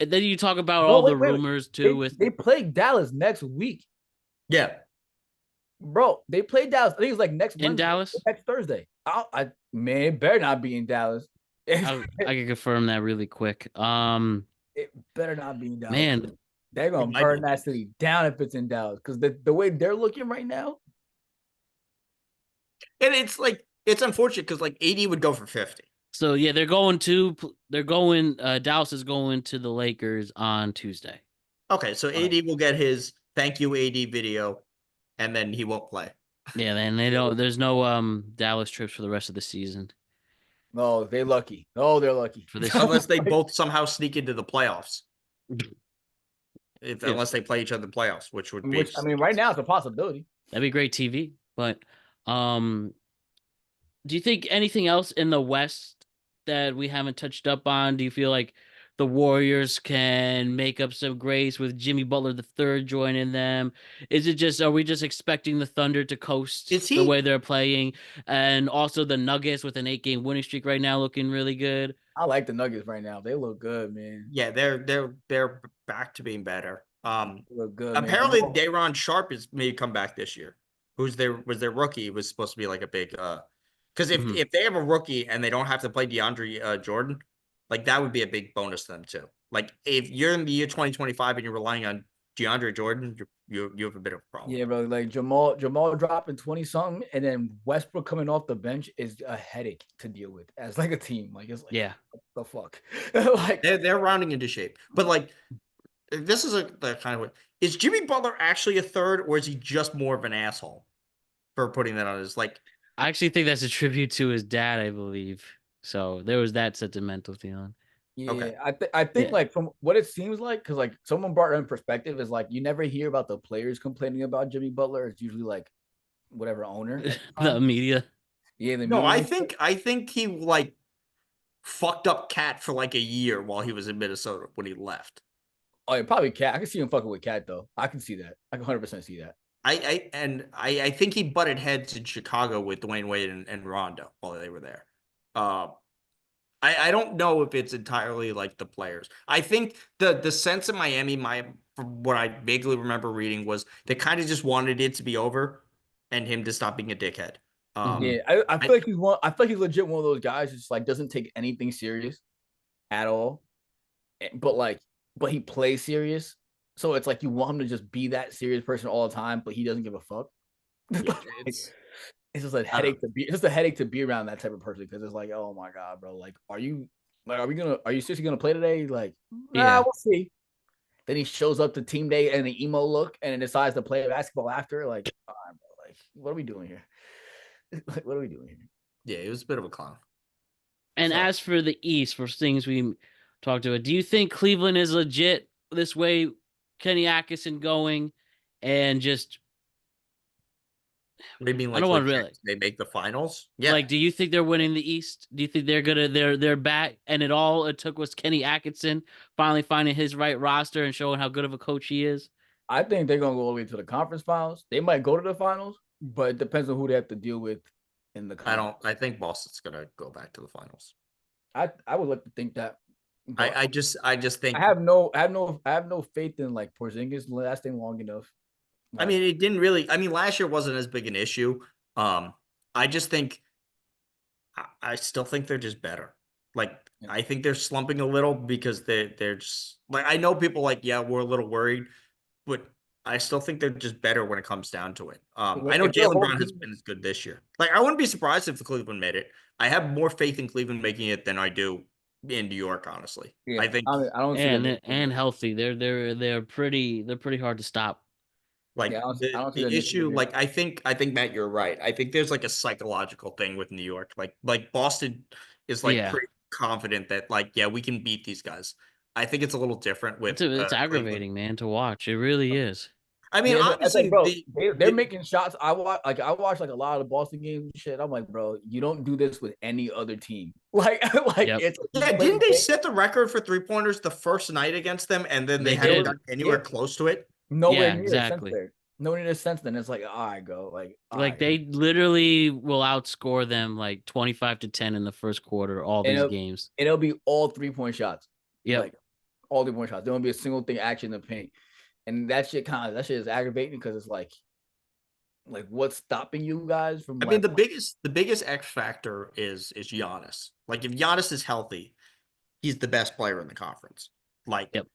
And then you talk about No, all the wait. rumors too. With They play Dallas next week, Yeah. bro. They play Dallas. I think it's like next in Wednesday, Dallas, next Thursday. Man, it better not be in Dallas. I can confirm that really quick. It better not be in Dallas. Man, They're gonna might burn be. that city down if it's in Dallas because the way they're looking right now. And it's like it's unfortunate because like AD would go for 50. so yeah, Dallas is going to the Lakers on Tuesday. Okay, so AD will get his thank you AD video, and then he won't play. Yeah, then they don't. There's no Dallas trips for the rest of the season. No, they're lucky. Oh, they're lucky. For this, Unless they both somehow sneak into the playoffs. Yeah. Unless they play each other in the playoffs, which would be I mean, right now it's a possibility. that'd be great TV. But do you think anything else in the West that we haven't touched up on? Do you feel like the Warriors can make up some grace with Jimmy Butler the third joining them? Are we just expecting the Thunder to coast the way they're playing? And also the Nuggets with an 8-game winning streak right now looking really good. I like the Nuggets right now. They look good, man. Yeah, they're back to being better. They look good. Apparently man. Day'Ron Sharp may come back this year. Was their rookie was supposed to be like a big because if they have a rookie and they don't have to play DeAndre Jordan, like that would be a big bonus to them too. Like if you're in the year 2025 and you're relying on DeAndre Jordan, you have a bit of a problem. Yeah, bro. Like Jamal dropping 20 something, and then Westbrook coming off the bench is a headache to deal with as like a team. Like it's like, yeah, what the fuck. Like they're rounding into shape, but like this is the kind of way. Is Jimmy Butler actually a third, or is he just more of an asshole for putting that on his like? I actually think that's a tribute to his dad, I believe. So there was that sentimental feeling. Yeah, Okay. I think like from what it seems like, because like someone brought it in perspective is like you never hear about the players complaining about Jimmy Butler. It's usually like whatever owner. The media. Yeah, No, I think he like fucked up Cat for like a year while he was in Minnesota when he left. Oh, yeah, probably Cat. I can see him fucking with Cat though. I can see that. I can 100% see that. I think he butted heads in Chicago with Dwayne Wade and Rondo while they were there. I don't know if it's entirely like the players. I think the sense in Miami, from what I vaguely remember reading, was they kind of just wanted it to be over and him to stop being a dickhead. Yeah, I feel like I feel like he's legit one of those guys who just like doesn't take anything serious at all. But he plays serious. So it's like you want him to just be that serious person all the time, but he doesn't give a fuck. Yeah, it's just a headache to be. It's just a headache to be around that type of person because it's like, oh my god, bro. Like, are you seriously gonna play today? Like, yeah, we'll see. Then he shows up to team day and an emo look and then decides to play basketball after. Like, all right, bro, like, what are we doing here? Like, what are we doing here? Yeah, he was a bit of a clown. And as for the East, for things we talked about, do you think Cleveland is legit this way? Kenny Atkinson going and just. What do you mean? Like, I don't want to really. They make the finals. Yeah. Like, do you think they're winning the East? Do you think they're back? And it took was Kenny Atkinson finally finding his right roster and showing how good of a coach he is. I think they're gonna go all the way to the conference finals. They might go to the finals, but it depends on who they have to deal with in the conference. I think Boston's gonna go back to the finals. I would like to think that. I just think I have no faith in like Porzingis lasting long enough. I mean, it didn't really. I mean, last year wasn't as big an issue. I just think I still think they're just better. Like, I think they're slumping a little because they're just like, I know people like, yeah, we're a little worried, but I still think they're just better when it comes down to it. I know Jaylen Brown has been as good this year. Like, I wouldn't be surprised if the Cleveland made it. I have more faith in Cleveland making it than I do in New York, honestly. Yeah, I think I don't see and healthy. They're pretty hard to stop. like I don't see the that issue, either. like I think Matt, you're right. I think there's like a psychological thing with New York. Like Boston is like pretty confident that like, yeah, we can beat these guys. I think it's a little different with it's aggravating, man, to watch. It really is. I mean, obviously, bro, they're making shots. I watch like a lot of the Boston games and shit. I'm like, bro, you don't do this with any other team. Like it's didn't they set the record for 3-pointers the first night against them, and then they haven't got anywhere close to it? Nowhere Yeah, near the sense exactly. there. Nowhere near the sense. Then it's like, all right, go. Like, all Like right. they literally will outscore them like 25-10 in the first quarter, all And these games. it'll be all 3-point shots. Yep. Like all 3-point shots. There won't be a single thing actually in the paint. And that shit is aggravating because it's like what's stopping you guys from I mean, the biggest X factor is Giannis. Like if Giannis is healthy, he's the best player in the conference. Like, Yep.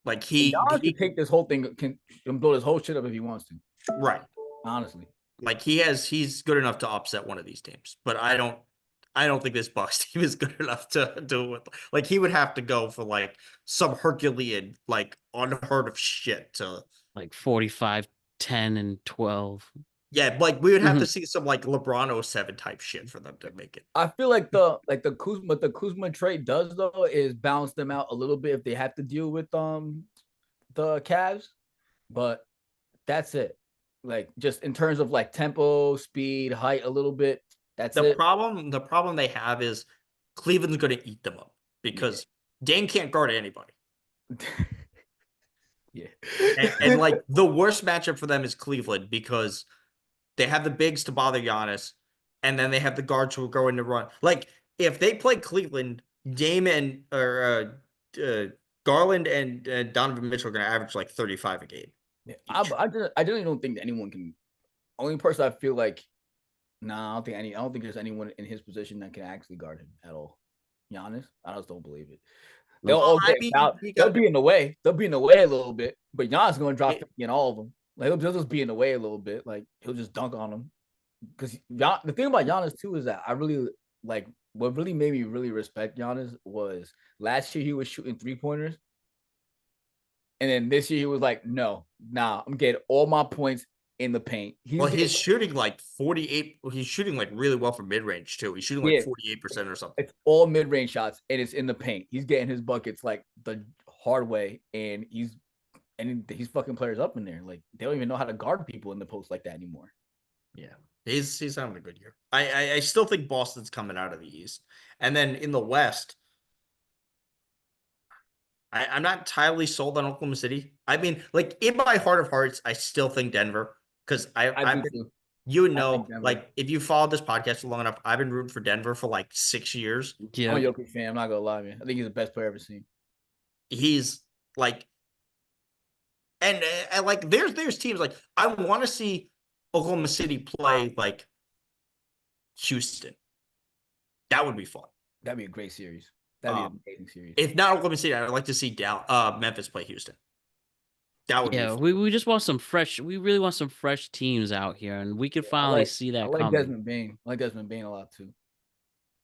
like Giannis he can take this whole thing, can blow this whole shit up if he wants to. right. Honestly. Like he's good enough to upset one of these teams, but I don't think this Bucks team is good enough to do it. Like he would have to go for like some Herculean, like unheard of shit to. Like 45, 10, and 12. Yeah, like we would have to Mhm. see some like LeBron 07 type shit for them to make it. I feel like the Kuzma trade does though is balance them out a little bit if they have to deal with the Cavs, but that's it. Like just in terms of like tempo, speed, height, a little bit. That's The it. problem they have is Cleveland's going to eat them up because Dame can't guard anybody. Yeah. And like the worst matchup for them is Cleveland because they have the bigs to bother Giannis, and then they have the guards who are going to run. Like if they play Cleveland, Dame and or Garland and Donovan Mitchell are going to average like 35 a game. Yeah. Each. I really don't think that anyone can. Only person I feel like, nah, I don't think there's anyone in his position that can actually guard him at all. Giannis, I just don't believe it. They'll Well, all I get mean, out. They'll be in the way. They'll be in the way a little bit, but Giannis is going to drop 50 in all of them. Like he'll just be in the way a little bit. Like he'll just dunk on them. Because the thing about Giannis too is that I really like what really made me really respect Giannis was last year he was shooting 3-pointers, and then this year he was like, no, nah, I'm getting all my points in the paint. He's shooting like 48. He's shooting like really well from mid range too. He's shooting like 48% or something. It's all mid-range shots, and it's in the paint. He's getting his buckets like the hard way, and he's fucking players up in there. Like they don't even know how to guard people in the post like that anymore. Yeah, he's having a good year. I still think Boston's coming out of the East, and then in the West, I'm not entirely sold on Oklahoma City. I mean, like in my heart of hearts, I still think Denver because I've been, too. you I think know, Denver. like if you followed this podcast for long enough, I've been rooting for Denver for like 6 years. I'm Yeah. a Jokic fan. I'm not gonna lie, man. I think he's the best player I've ever seen. He's like, and like there's teams like I want to see Oklahoma City play like Houston. That would be fun. That'd be a great series. That'd be an amazing series. If not Oklahoma City, I'd like to see Memphis play Houston. That would be fun. we just want some fresh. We really want some fresh teams out here, and we could finally see that I like coming. Desmond Bain. I like Desmond Bain a lot too.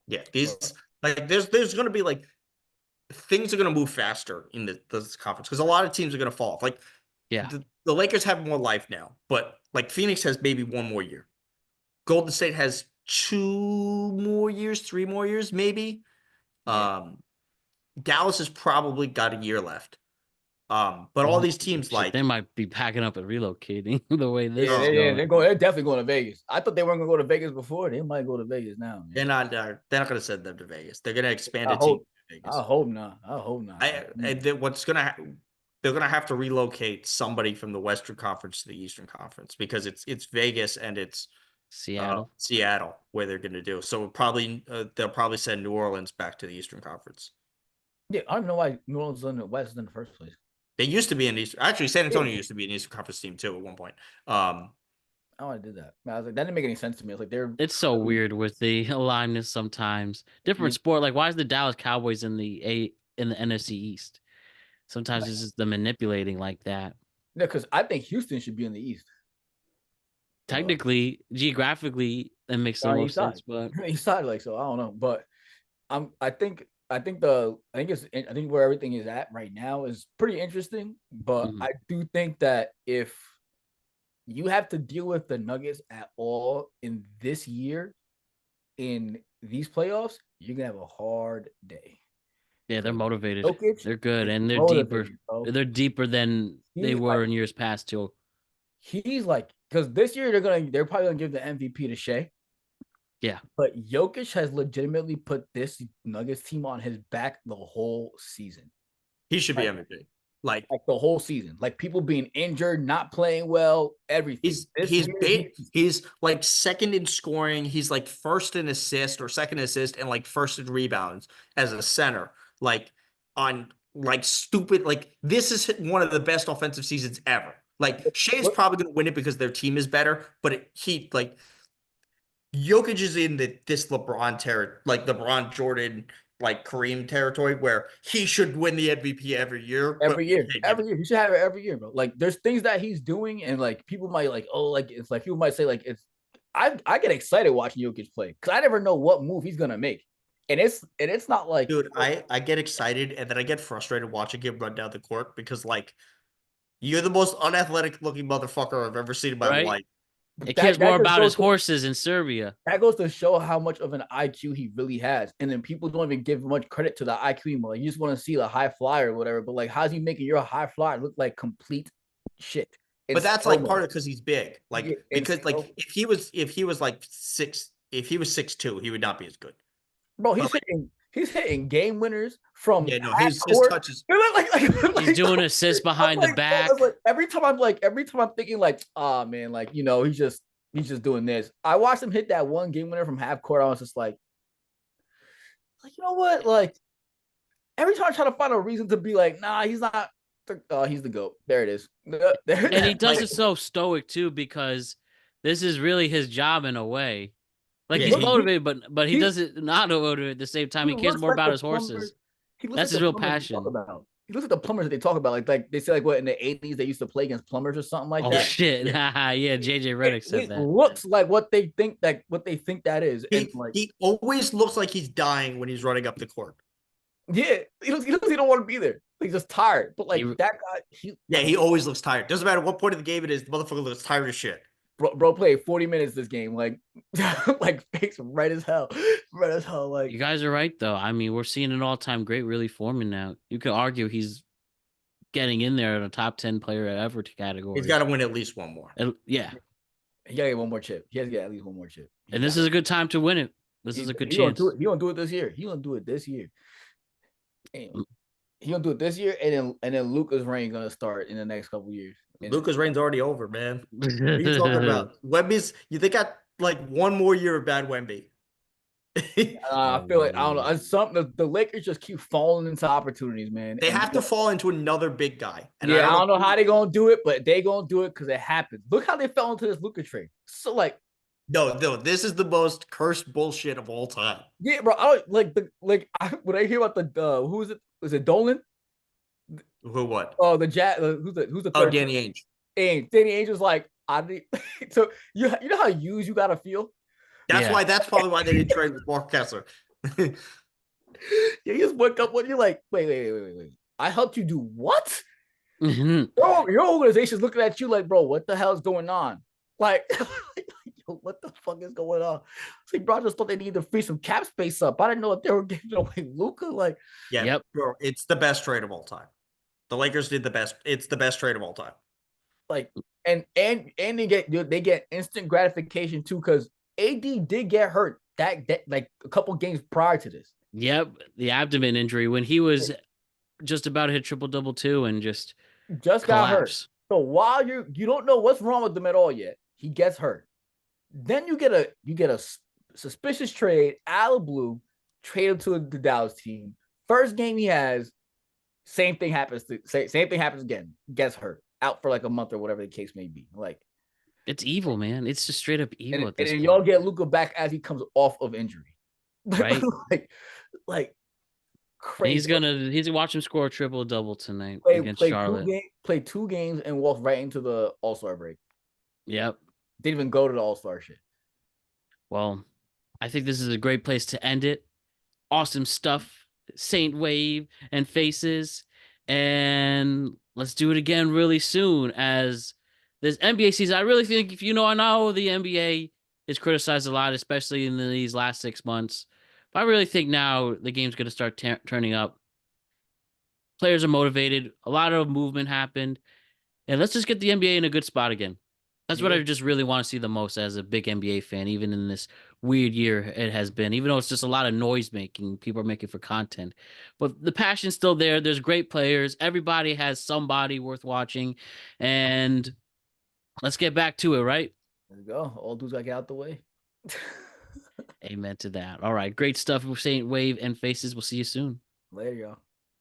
Yeah, these like there's going to be like things are going to move faster in this conference because a lot of teams are going to fall off. Like Yeah. the Lakers have more life now, but like Phoenix has maybe one more year. Golden State has 2 more years, 3 more years, maybe. Dallas has probably got a year left. But all these teams Shit, like they might be packing up and relocating the way this is they're going. They're definitely going to Vegas. I thought they weren't gonna go to Vegas before. They might go to Vegas now. Man. they're not going to send them to Vegas. They're going to expand I a team hope. to Vegas. I hope not. I hope not. They're going to have to relocate somebody from the Western Conference to the Eastern Conference because it's Vegas and it's Seattle. where they're going to do. So they'll probably send New Orleans back to the Eastern Conference. Yeah, I don't know why New Orleans is in the West in the first place. They used to be in Eastern. Actually, San Antonio used to be an Eastern Conference team too at one point. Oh, I did that. I was like, that didn't make any sense to me. I was like, It's so weird with the alignment sometimes. Different sport. Like, why is the Dallas Cowboys in the NFC East? Sometimes it's just the manipulating like that. Yeah, because I think Houston should be in the East. Technically, geographically, it makes the most sense. But East side, like so, I don't know. But I think where everything is at right now is pretty interesting. But I do think that if you have to deal with the Nuggets at all in this year, in these playoffs, you're gonna have a hard day. Yeah, they're motivated. Jokic they're good, and they're deeper. Bro. They're deeper than they were in years past too. He's like, because this year they're probably gonna give the MVP to Shea. Yeah, but Jokic has legitimately put this Nuggets team on his back the whole season. He should be MVP. Like Like the whole season, like people being injured, not playing well, everything. he's like second in scoring. He's like first in assist or second assist and like first in rebounds as a center. Like on like stupid. Like this is one of the best offensive seasons ever. Like Shea's probably gonna win it because their team is better, but he like Jokic is in this LeBron territory, like LeBron Jordan, like Kareem territory, where he should win the MVP every year. But every year. He should have it every year, bro. Like there's things that he's doing, and like people might like, oh, like it's like people might say like it's. I get excited watching Jokic play because I never know what move he's gonna make, and it's not like, dude, I get excited and then I get frustrated watching him run down the court because like you're the most unathletic looking motherfucker I've ever seen in my Right? life. It cares more just about goes his horses in Serbia. that goes to show how much of an IQ he really has. And then people don't even give much credit to the IQ anymore. Like, you just want to see the high flyer or whatever. But like, how's he making your high flyer look like complete shit? But that's like part of because he's big. Like Yeah, because like if he was like if he was 6'2", he would not be as good. bro, But, like, he's hitting game winners from yeah, no, half his court. touches. He's doing assists behind the back. Like, every time I'm thinking like, oh man, like he's just doing this. I watched him hit that one game winner from half court. I was just like you know what? Like every time I try to find a reason to be like, nah, he's not. He's the GOAT. There it is. And he does it so stoic too, because this is really his job in a way. Like he's motivated, but he does it not motivated at the same time. He cares more about his horses. That's his real passion. He looks at the plumbers that they talk about. Like they say, like what in the 80s they used to play against plumbers or something like that. Oh shit! Yeah, JJ Redick said that. Looks like what they think that is. He always looks like he's dying when he's running up the court. Yeah, he don't want to be there. He's just tired. But like that guy, he always looks tired. Doesn't matter what point of the game it is, the motherfucker looks tired as shit. Bro played 40 minutes this game, like face right as hell. Like you guys are right though. I mean, we're seeing an all-time great really forming now. You could argue he's getting in there in a top 10 player ever category. He's got to win at least one more. Yeah, he got to get one more chip. He has to get at least one more chip. And this is a good time to win it. This is a good chance. He gonna do it this year. He gonna do it this year. He gonna do it this year, and then Luka's reign gonna start in the next couple years. Luka's reign's already over, man. What are you talking about? Wemby's. They got like one more year of bad Wemby. I feel like I don't know. The Lakers just keep falling into opportunities, man. They have to fall into another big guy. And I don't know how they're gonna do it, but they gonna do it because it happens. Look how they fell into this Luka trade. So like, no, this is the most cursed bullshit of all time. Yeah, bro. I don't when I hear about the who is it? Was it Dolan? Who what? Oh, the Jazz. Who's the third? Danny Ainge. Danny Ainge was like, so you know how used you gotta feel. That's probably why they didn't trade with Mark Kessler. Yeah, you just wake up when you're like, wait. I helped you do what? Mm-hmm. Your organization's looking at you like, bro, what the hell's going on? Like, yo, what the fuck is going on? It's like, bro, I just thought they needed to free some cap space up. I didn't know if they were giving away Luka. Like, bro, it's the best trade of all time. The Lakers did the best. It's the best trade of all time. Like, and they get instant gratification too, because AD did get hurt that like a couple games prior to this. Yep, the abdomen injury when he was just about to hit triple-double too, and just got hurt. So while you don't know what's wrong with him at all yet, he gets hurt. Then you get a suspicious trade out of blue, trade him to the Dallas team. First game he has, same thing happens again. Gets hurt, out for like a month or whatever the case may be. Like, it's evil, man. It's just straight up evil. And y'all get Luka back as he comes off of injury, right? like crazy. And he's watch him score a triple-double tonight against Charlotte. Play 2 games and walk right into the All-Star break. Yep. Didn't even go to the All-Star shit. Well, I think this is a great place to end it. Awesome stuff. Saint Wave and Faces. And let's do it again really soon as this NBA season. I really think I know the NBA is criticized a lot, especially in these last 6 months. But I really think now the game's going to start turning up. Players are motivated. A lot of movement happened. And let's just get the NBA in a good spot again. That's what I just really want to see the most as a big NBA fan, even in this weird year it has been, even though it's just a lot of noise making. People are making for content, but the passion's still there. There's great players. Everybody has somebody worth watching. And let's get back to it, right? There you go. All dudes gotta get out the way. Amen to that. All right. Great stuff with Saint Wave and Faces. We'll see you soon. Later, y'all.